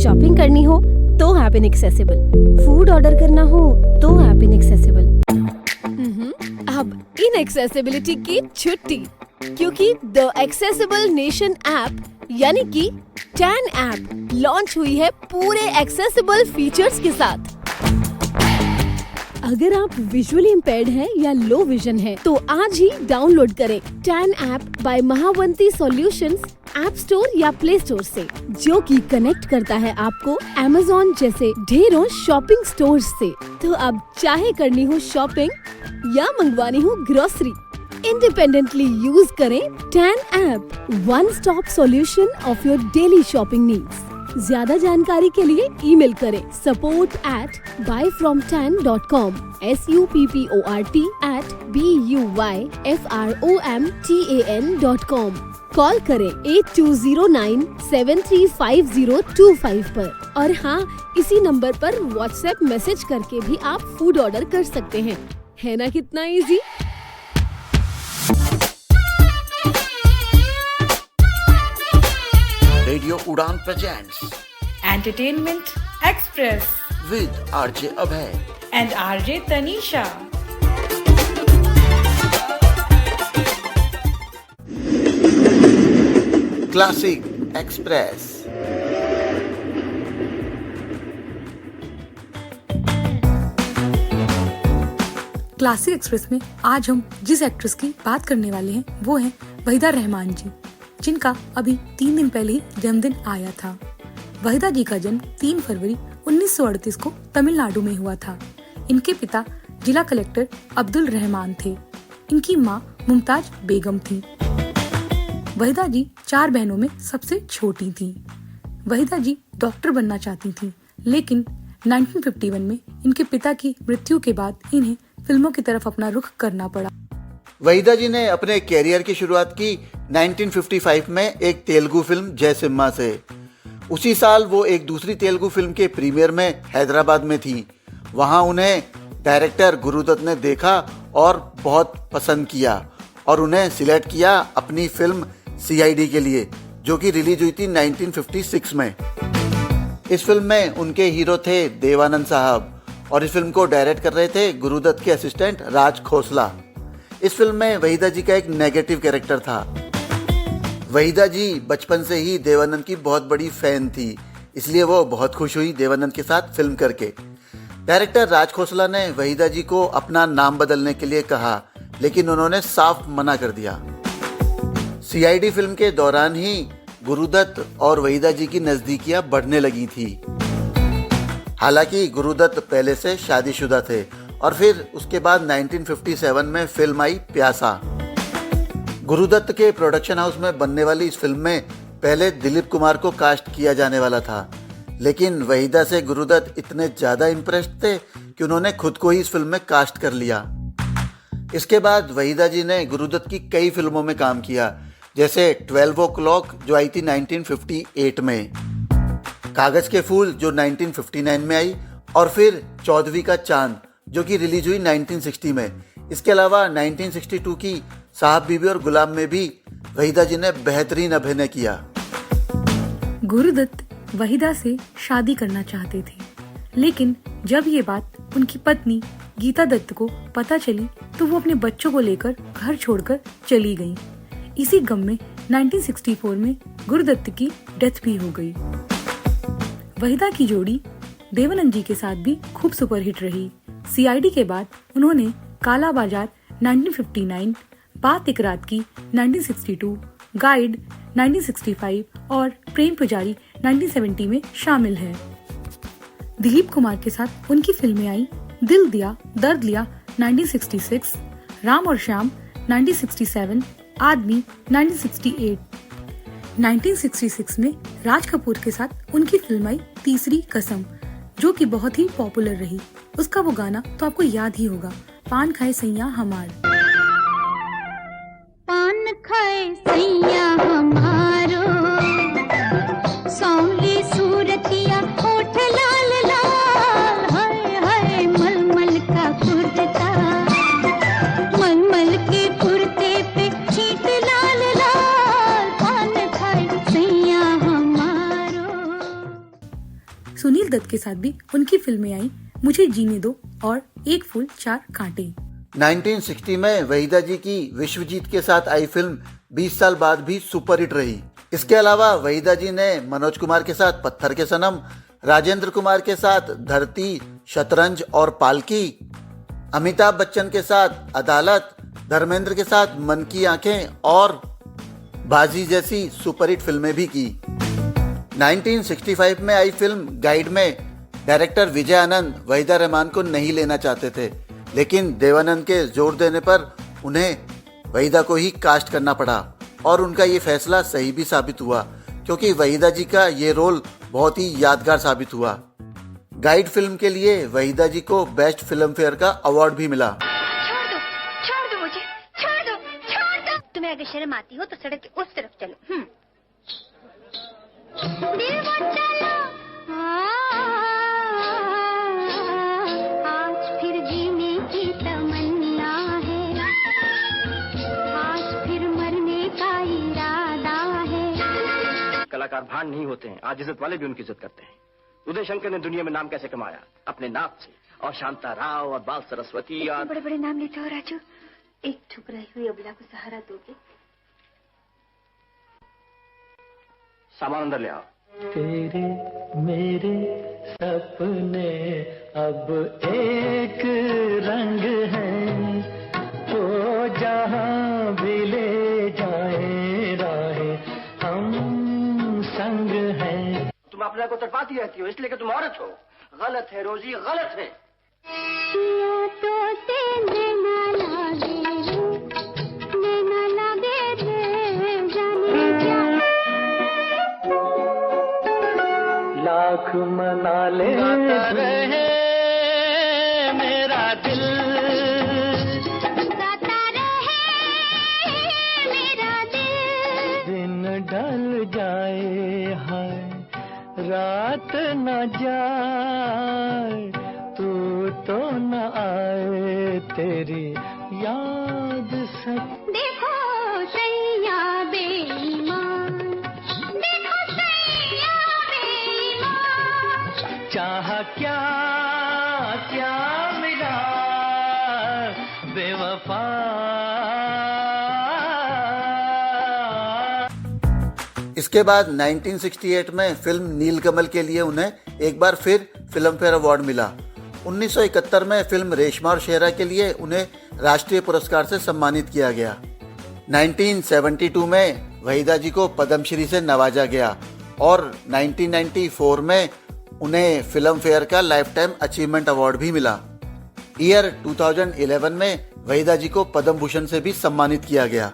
शॉपिंग करनी हो तो ऐप इनएक्सेसिबल, फूड ऑर्डर करना हो तो ऐप इनएक्सेसिबल। अब इनएक्सेसिबिलिटी की छुट्टी, क्योंकि द एक्सेसिबल नेशन ऐप यानी कि टैन ऐप लॉन्च हुई है पूरे एक्सेसिबल फीचर्स के साथ। अगर आप विजुअली इम्पेयर्ड हैं या लो विजन हैं, तो आज ही डाउनलोड करें tan app by Mahavanti solutions app store या प्ले स्टोर से, जो कि कनेक्ट करता है आपको Amazon जैसे ढेरों शॉपिंग स्टोर्स से। तो अब चाहे करनी हो शॉपिंग या मंगवानी हो ग्रोसरी, इंडिपेंडेंटली यूज करें tan app, one stop solution of your daily shopping needs. ज्यादा जानकारी के लिए ईमेल करें support@buyfromtan.com support@buyfromtan.com। कॉल करें 8209-735025 पर। और हाँ, इसी नंबर पर व्हाट्सएप मैसेज करके भी आप फूड ऑर्डर कर सकते हैं। है ना कितना easy? Radio Udaan presents entertainment express with RJ Abhay and RJ Tanisha. Classic express. Classic express में आज हम जिस एक्ट्रेस की बात करने वाले हैं वो हैं वहीदा रहमान जी, जिनका अभी 3 दिन पहले ही जन्मदिन आया था। वहीदा जी का जन्म 3 फरवरी 1938 को तमिलनाडु में हुआ था। इनके पिता जिला कलेक्टर अब्दुल रहमान थे। इनकी मां मुमताज बेगम थी। वहीदा जी 4 बहनों में सबसे छोटी थी। वहीदा जी डॉक्टर बनना चाहती थी, लेकिन 1951 में इनके पिता की मृत्यु के बाद इन्हें फिल्मों की तरफ अपना रुख करना पड़ा। वहीदा जी ने अपने कैरियर की शुरुआत की 1955 में एक तेलुगु फिल्म जय सिम्हा से। उसी साल वो एक दूसरी तेलुगु फिल्म के प्रीमियर में हैदराबाद में थी। वहां उन्हें डायरेक्टर गुरुदत्त ने देखा और बहुत पसंद किया और उन्हें सिलेक्ट किया अपनी फिल्म CID के लिए, जो कि रिलीज हुई थी 1956 में। इस फिल्म में उनके हीरो थे देवानंद साहब और इस फिल्म को डायरेक्ट कर रहे थे गुरुदत्त के असिस्टेंट राज खोसला। इस फिल्म में वहीदा जी का एक नेगेटिव कैरेक्टर था। वहीदा जी बचपन से ही देवानंद की बहुत बड़ी फैन थी, इसलिए वो बहुत खुश हुई देवानंद के साथ फिल्म करके। डायरेक्टर राज खोसला ने वहीदा जी को अपना नाम बदलने के लिए कहा, लेकिन उन्होंने साफ मना कर दिया। CID फिल्म के दौरान ही गुरुदत्त और वहीदा जी की नजदीकियां बढ़ने लगी थी। हालांकि गुरुदत्त पहले से शादीशुदा थे और फिर उसके बाद 1957 में फिल्म आई प्यासा। गुरुदत्त के प्रोडक्शन हाउस में बनने वाली इस फिल्म में पहले दिलीप कुमार को कास्ट किया जाने वाला था, लेकिन वहीदा से गुरुदत्त इतने ज्यादा इम्प्रेस्ड थे कि उन्होंने खुद को ही इस फिल्म में कास्ट कर लिया। इसके बाद वहीदा जी ने गुरुदत्त की कई फिल्मों में काम किया, जैसे 12 o'clock जो आई थी 1958 में, कागज के फूल जो 1959 में आई और फिर 14वीं का चांद जो कि रिलीज हुई 1960 में। इसके अलावा 1962 की साहब बीबी और गुलाम में भी वहीदा जी ने बेहतरीन अभिनय किया। गुरुदत्त वहीदा से शादी करना चाहते थे, लेकिन जब ये बात उनकी पत्नी गीता दत्त को पता चली तो वो अपने बच्चों को लेकर घर छोड़कर चली गईं। इसी गम में 1964 में गुरुदत्त की डेथ भी हो गई। वहीदा की जोड़ी देवानंद जी के साथ भी खूब सुपरहिट रही। CID के बाद उन्होंने काला बाजार 1959, बात एक रात की 1962, गाइड 1965 और प्रेम पुजारी 1970 में शामिल है। दिलीप कुमार के साथ उनकी फिल्में आई दिल दिया दर्द लिया 1966, राम और श्याम 1967, आदमी 1968। 1966 में राज कपूर के साथ उनकी फिल्म आई तीसरी कसम, जो कि बहुत ही पॉपुलर रही। उसका वो गाना तो आपको याद ही होगा, पान खाए सैया हमार। पान खाए सैया हमारो सांवली सूरतिया होठ लाल लाल, हाय हाय मलमल का कुर्ता, मलमल के कुर्ते पे छींट लाल लाल, पान खाए सैया हमारो। सुनील दत्त के साथ भी उनकी फिल्में आई मुझे जीने दो और एक फूल चार कांटे। 1960 में वहीदा जी की विश्वजीत के साथ आई फिल्म 20 साल बाद भी सुपरहिट रही। इसके अलावा वहीदा जी ने मनोज कुमार के साथ पत्थर के सनम, राजेंद्र कुमार के साथ धरती, शतरंज और पालकी, अमिताभ बच्चन के साथ अदालत, धर्मेंद्र के साथ मन की आंखें और बाजी जैसी सुपरहिट फिल्में भी की। 1965 में आई फिल्म गाइड में डायरेक्टर विजय आनंद वहीदा रहमान को नहीं लेना चाहते थे, लेकिन देवानंद के जोर देने पर उन्हें वहीदा को ही कास्ट करना पड़ा और उनका ये फैसला सही भी साबित हुआ, क्योंकि वहीदा जी का ये रोल बहुत ही यादगार साबित हुआ। गाइड फिल्म के लिए वहीदा जी को बेस्ट फिल्म फेयर का अवार्ड भी मिला। छोड़ दो मुझे, छोड़ दो। तुम्हें अगर शर्म आती हो तो सड़क के उस तरफ चलो। दिल वो चलो, आज फिर जीने की तमन्ना है, आज फिर मरने का इरादा है। कलाकार भान नहीं होते हैं, आज इज्जत वाले भी उनकी इज्जत करते हैं। उदय शंकर ने दुनिया में नाम कैसे कमाया? अपने नाच से। और शांता राव और बाल सरस्वती और बड़े बड़े नाम लेते हो राजू, एक ठुकराई हुई अबला को सहारा दोगे? सामान अंदर ले आओ। तेरे मेरे सपने अब एक रंग है, तो जहां भी ले जाए राहें हम संग हैं। तुम अपने को तड़पाती रहती हो इसलिए कि तुम औरत हो। गलत है रोजी, गलत है। तो तेरे नैना लागे रे, जाने क्या लाख मना ले रहे मेरा दिल, गाता रहे मेरा दिल। दिन ढल जाए हाय रात न जाए, तू तो न आए तेरी याद सब। देखो सैया बेईमान, देखो सैया बेईमान, चाहा क्या क्या मिला बेवफा। इसके बाद 1968 में फिल्म नीलकमल के लिए उन्हें एक बार फिर फिल्म फेयर अवार्ड मिला। 1971 में फिल्म रेशमा और शेरा के लिए उन्हें राष्ट्रीय पुरस्कार से सम्मानित किया गया। 1972 में वहीदा जी को पद्मश्री से नवाजा गया और 1994 में उन्हें फिल्म फेयर का लाइफ टाइम अचीवमेंट अवार्ड भी मिला। ईयर 2011 में वहीदा जी को पद्म भूषण से भी सम्मानित किया गया।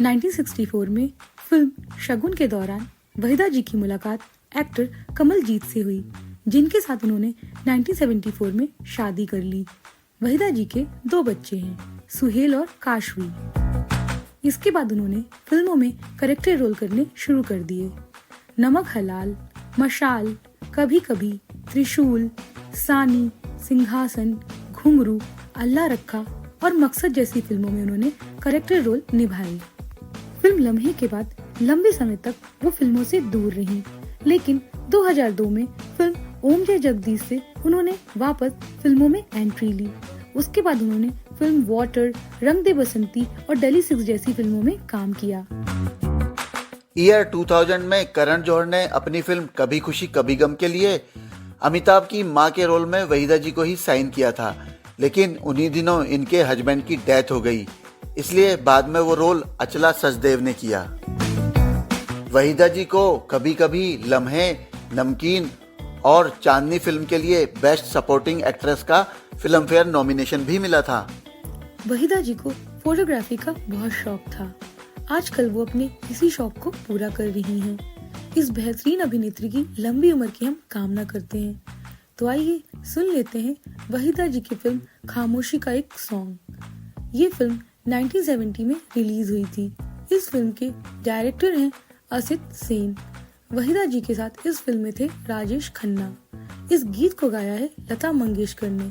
1964 में फिल्म शगुन के दौरान वहीदा जी की मुलाकात एक्टर कमलजीत से हुई, जिनके साथ उन्होंने 1974 में शादी कर ली। वहीदा जी के 2 बच्चे हैं, सुहेल और काशवी। इसके बाद उन्होंने फिल्मों में कैरेक्टर रोल करने शुरू कर दिए। नमक हलाल, मशाल, कभी कभी, त्रिशूल, सानी, सिंहासन, घुंघरू, अल्लाह रखा और मकसद जैसी फिल्मों में उन्होंने कैरेक्टर रोल निभाए। फिल्म लम्हे के बाद लंबे समय तक वो फिल्मों से दूर रहीं, लेकिन 2002 में फिल्म ओम जय जगदीश से उन्होंने वापस फिल्मों में एंट्री ली। उसके बाद उन्होंने फिल्म वाटर, रंग दे बसंती और डेली 6 जैसी फिल्मों में काम किया। ईयर 2000 में करण जौहर ने अपनी फिल्म कभी खुशी कभी गम के लिए अमिताभ की मां के रोल में वहीदा जी को ही साइन किया था, लेकिन उन्हीं दिनों इनके हस्बैंड की डेथ हो गई, इसलिए बाद में वो रोल अचला सचदेव ने किया। वहीदा जी को कभी कभी, लम्हे, नमकीन और चांदनी फिल्म के लिए बेस्ट सपोर्टिंग एक्ट्रेस का फिल्म फेयर नॉमिनेशन भी मिला था। वहीदा जी को फोटोग्राफी का बहुत शौक था। आजकल वो अपने इसी शौक को पूरा कर रही हैं। इस बेहतरीन अभिनेत्री की लंबी उम्र की हम कामना करते हैं। तो आइए सुन लेते हैं वहीदा जी की फिल्म खामोशी का एक सॉन्ग। ये फिल्म 1970 में रिलीज हुई थी। इस फिल्म के डायरेक्टर हैं असित सेन। वहीदा जी के साथ इस फिल्म में थे राजेश खन्ना। इस गीत को गाया है लता मंगेशकर ने।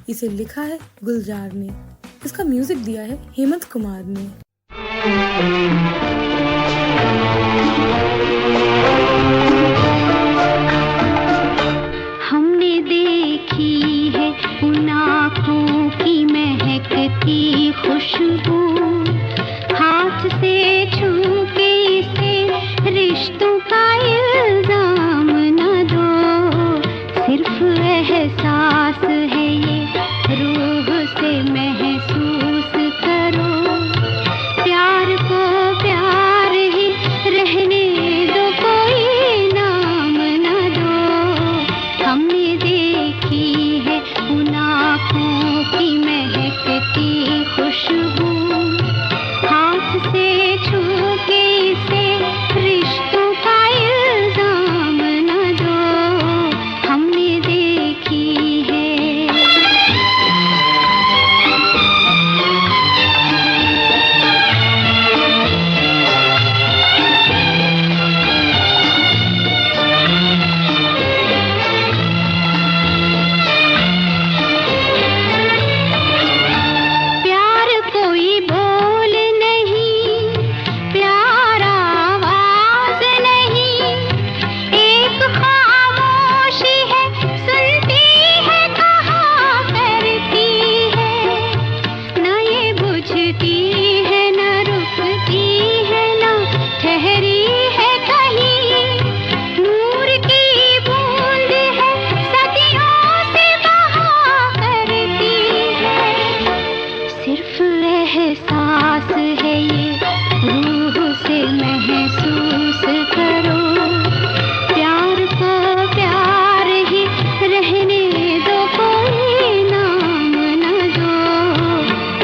इसे लिखा है गुलजार ने। इसका म्यूजिक दिया है हेमंत कुमार ने। हमने देखी है उन आँखों की महकती खुशबू, हाथ से छू के इसे रिश्तों का इल्जाम न दो। सिर्फ एहसास है ये, रूह से महसूस करो। प्यार को प्यार ही रहने दो, कोई नाम न दो। हमने देखी है उन आँखों की महकती खुशबू, हाथ से छू के इसे रिश्तों का इल्जाम न दो। हमने देखी है। प्यार कोई बोल नहीं, प्यार आवाज नहीं, एक खामोशी है, सुनती है, कहा करती है। न ये बुझती है, न रुकती है, न ठहरी है कहीं। नूर की बूंद है, सदियों से बहा करती है। सिर्फ एहसास है ये, रूह से महसूस करो। प्यार को प्यार ही रहने दो, कोई नाम न दो।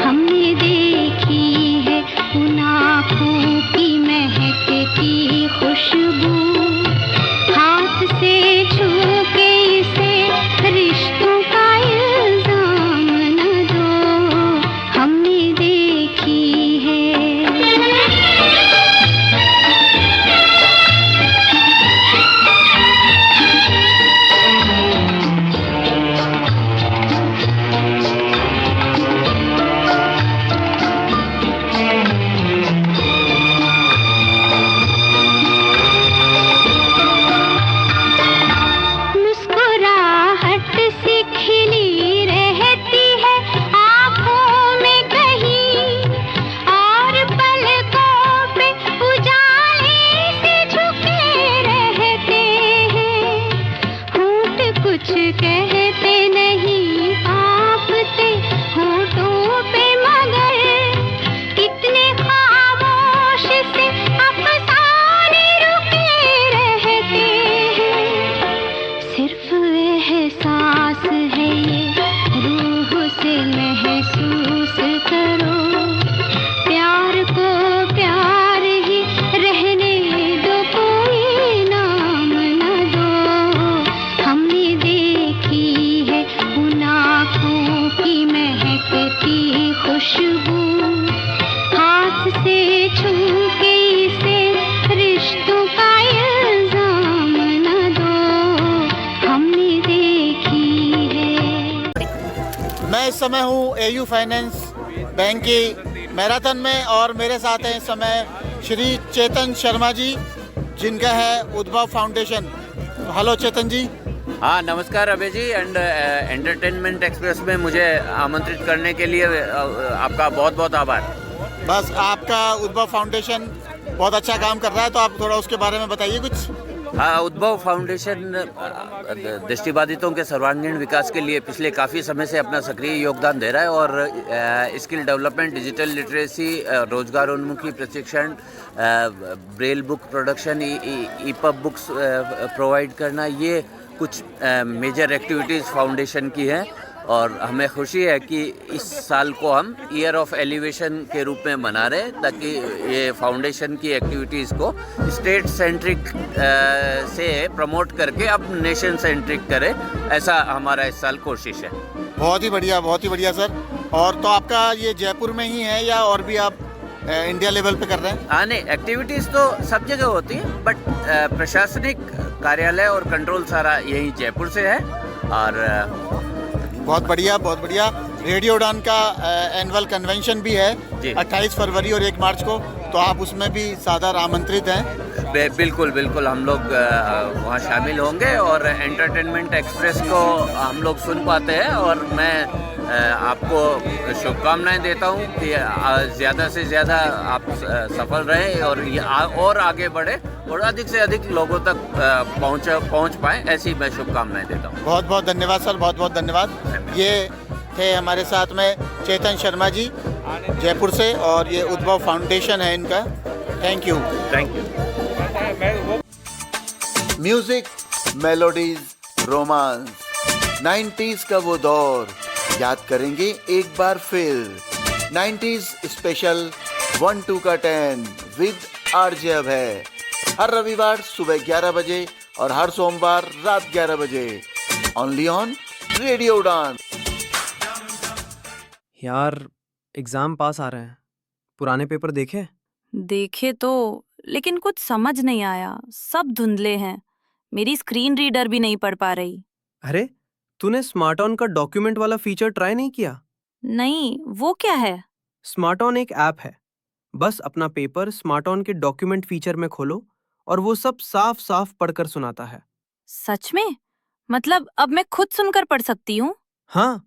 हमने देखी है उन आँखों की महकती खुशबू, हाथ से छू के इसे रिश्तों का इल्जाम न दो। हमने देखी है। मुस्कुराहट सी खिली रहती है आँखों में कहीं, और पलकों पे उजाले से झुके रहते हैं। होंठ कुछ कहते नहीं, कांपते होठों पे, मगर कितने खामोश से अफसाने रुके रहते हैं। सिर्फ एहसास है ये, रूह से महसूस करो। प्यार को प्यार ही रहने दो, कोई नाम न दो। हमने देखी है उन आँखों की महकती खुशबू, हाथ से छू के इसे रिश्तों का इल्जाम न दो। हमने देखी है। मैं इस समय हूँ एयू फाइनेंस बैंक की मैराथन में और मेरे साथ हैं इस समय श्री चेतन शर्मा जी, जिनका है उद्भव फाउंडेशन। हेलो चेतन जी। हाँ नमस्कार अभय जी। एंड एंटरटेनमेंट एक्सप्रेस में मुझे आमंत्रित करने के लिए आपका बहुत बहुत आभार। बस आपका उद्भव फाउंडेशन बहुत अच्छा काम कर रहा है, तो आप थोड़ा उसके बारे में बताइए कुछ। हाँ, उद्भव फाउंडेशन दृष्टिबाधितों के सर्वांगीण विकास के लिए पिछले काफ़ी समय से अपना सक्रिय योगदान दे रहा है और स्किल डेवलपमेंट, डिजिटल लिटरेसी, रोजगारोन्मुखी प्रशिक्षण, ब्रेल बुक प्रोडक्शन, ई पब बुक्स प्रोवाइड करना, ये कुछ मेजर एक्टिविटीज़ फाउंडेशन की हैं। और हमें खुशी है कि इस साल को हम ईयर ऑफ एलिवेशन के रूप में मना रहे हैं, ताकि ये फाउंडेशन की एक्टिविटीज़ को स्टेट सेंट्रिक से प्रमोट करके अब नेशन सेंट्रिक करें, ऐसा हमारा इस साल कोशिश है। बहुत ही बढ़िया सर। और तो आपका ये जयपुर में ही है या और भी आप इंडिया लेवल पे कर रहे हैं? हाँ नहीं, एक्टिविटीज़ तो सब जगह होती है, बट प्रशासनिक कार्यालय और कंट्रोल सारा यही जयपुर से है। और बहुत बढ़िया, बहुत बढ़िया। रेडियो उड़ान का एनुअल कन्वेंशन भी है 28 फरवरी और 1 मार्च को, तो आप उसमें भी सादर आमंत्रित हैं। बिल्कुल बिल्कुल, हम लोग वहाँ शामिल होंगे और एंटरटेनमेंट एक्सप्रेस को हम लोग सुन पाते हैं। और मैं आपको शुभकामनाएं देता हूँ कि ज़्यादा से ज़्यादा आप सफल रहें और ये और आगे बढ़े और अधिक से अधिक लोगों तक पहुँच पाएँ, ऐसी मैं शुभकामनाएं देता हूँ। बहुत बहुत धन्यवाद सर, बहुत बहुत धन्यवाद। ये थे हमारे साथ में चेतन शर्मा जी जयपुर से, और ये उद्भव फाउंडेशन है इनका। Thank you. Thank you. Music, melodies, romance, 90s का वो दौर याद करेंगे एक बार फिर। 90s स्पेशल 1-2 का 10 विद आरजे अभय, हर रविवार सुबह 11 बजे और हर सोमवार रात 11 बजे, ओनली ऑन रेडियो उड़ान। यार एग्जाम पास आ रहे हैं, पुराने पेपर देखे तो, लेकिन कुछ समझ नहीं आया, सब धुंधले हैं। मेरी स्क्रीन रीडर भी नहीं पढ़ पा रही। अरे तूने स्मार्ट ऑन का डॉक्यूमेंट वाला फीचर ट्राई नहीं किया? नहीं, वो क्या है? स्मार्ट ऑन एक ऐप है, बस अपना पेपर स्मार्ट ऑन के डॉक्यूमेंट फीचर में खोलो और वो सब साफ साफ पढ़कर सुनाता है। सच में? मतलब अब मैं खुद सुनकर पढ़ सकती हूँ? हाँ,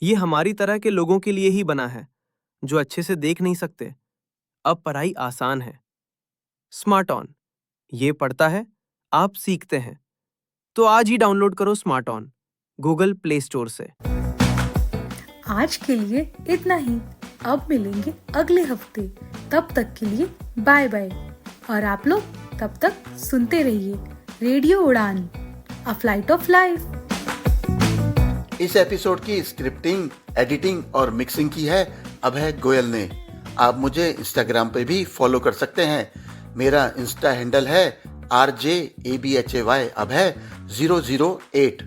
ये हमारी तरह के लोगों के लिए ही बना है जो अच्छे से देख नहीं सकते। अब पढ़ाई आसान है। स्मार्ट ऑन, ये पढ़ता है, आप सीखते हैं। तो आज ही डाउनलोड करो smart on Google play store से। आज के लिए इतना ही। अब मिलेंगे अगले हफ्ते, तब तक के लिए बाय बाय। और आप लोग तब तक सुनते रहिए radio Udaan, a flight of life. इस एपिसोड की स्क्रिप्टिंग, एडिटिंग और मिक्सिंग की है अभय गोयल ने। आप मुझे इंस्टाग्राम पे भी फॉलो कर सकते हैं। मेरा इंस्टा हैंडल है RJABHAY अभय 008।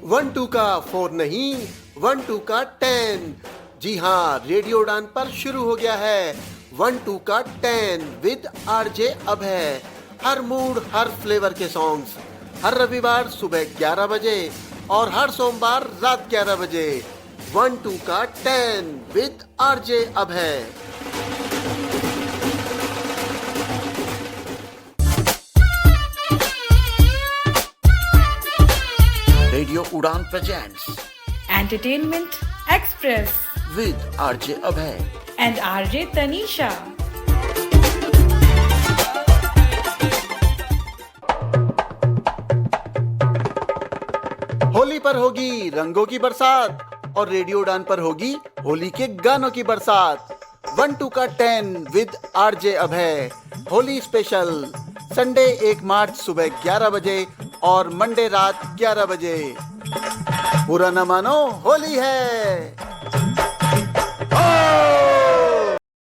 वन टू का 4 नहीं, 1-2 का 10। जी हाँ, रेडियो उड़ान पर शुरू हो गया है 1-2 का 10 with RJ Abhay. Her mood, her flavour के सॉन्ग्स, हर रविवार सुबह 11 बजे और हर सोमवार रात 11 बजे। 1-2 का 10 with RJ Abhay. Radio Udaan presents Entertainment Express with RJ Abhay and RJ Tanisha. Holi पर होगी रंगों की बरसात और रेडियो उड़ान पर होगी होली के गानों की बरसात। 1-2 का 10 with RJ Abhay, Holi special, Sunday 1 मार्च सुबह 11 बजे और मंडे रात 11 बजे। बुरा न मानो, होली है।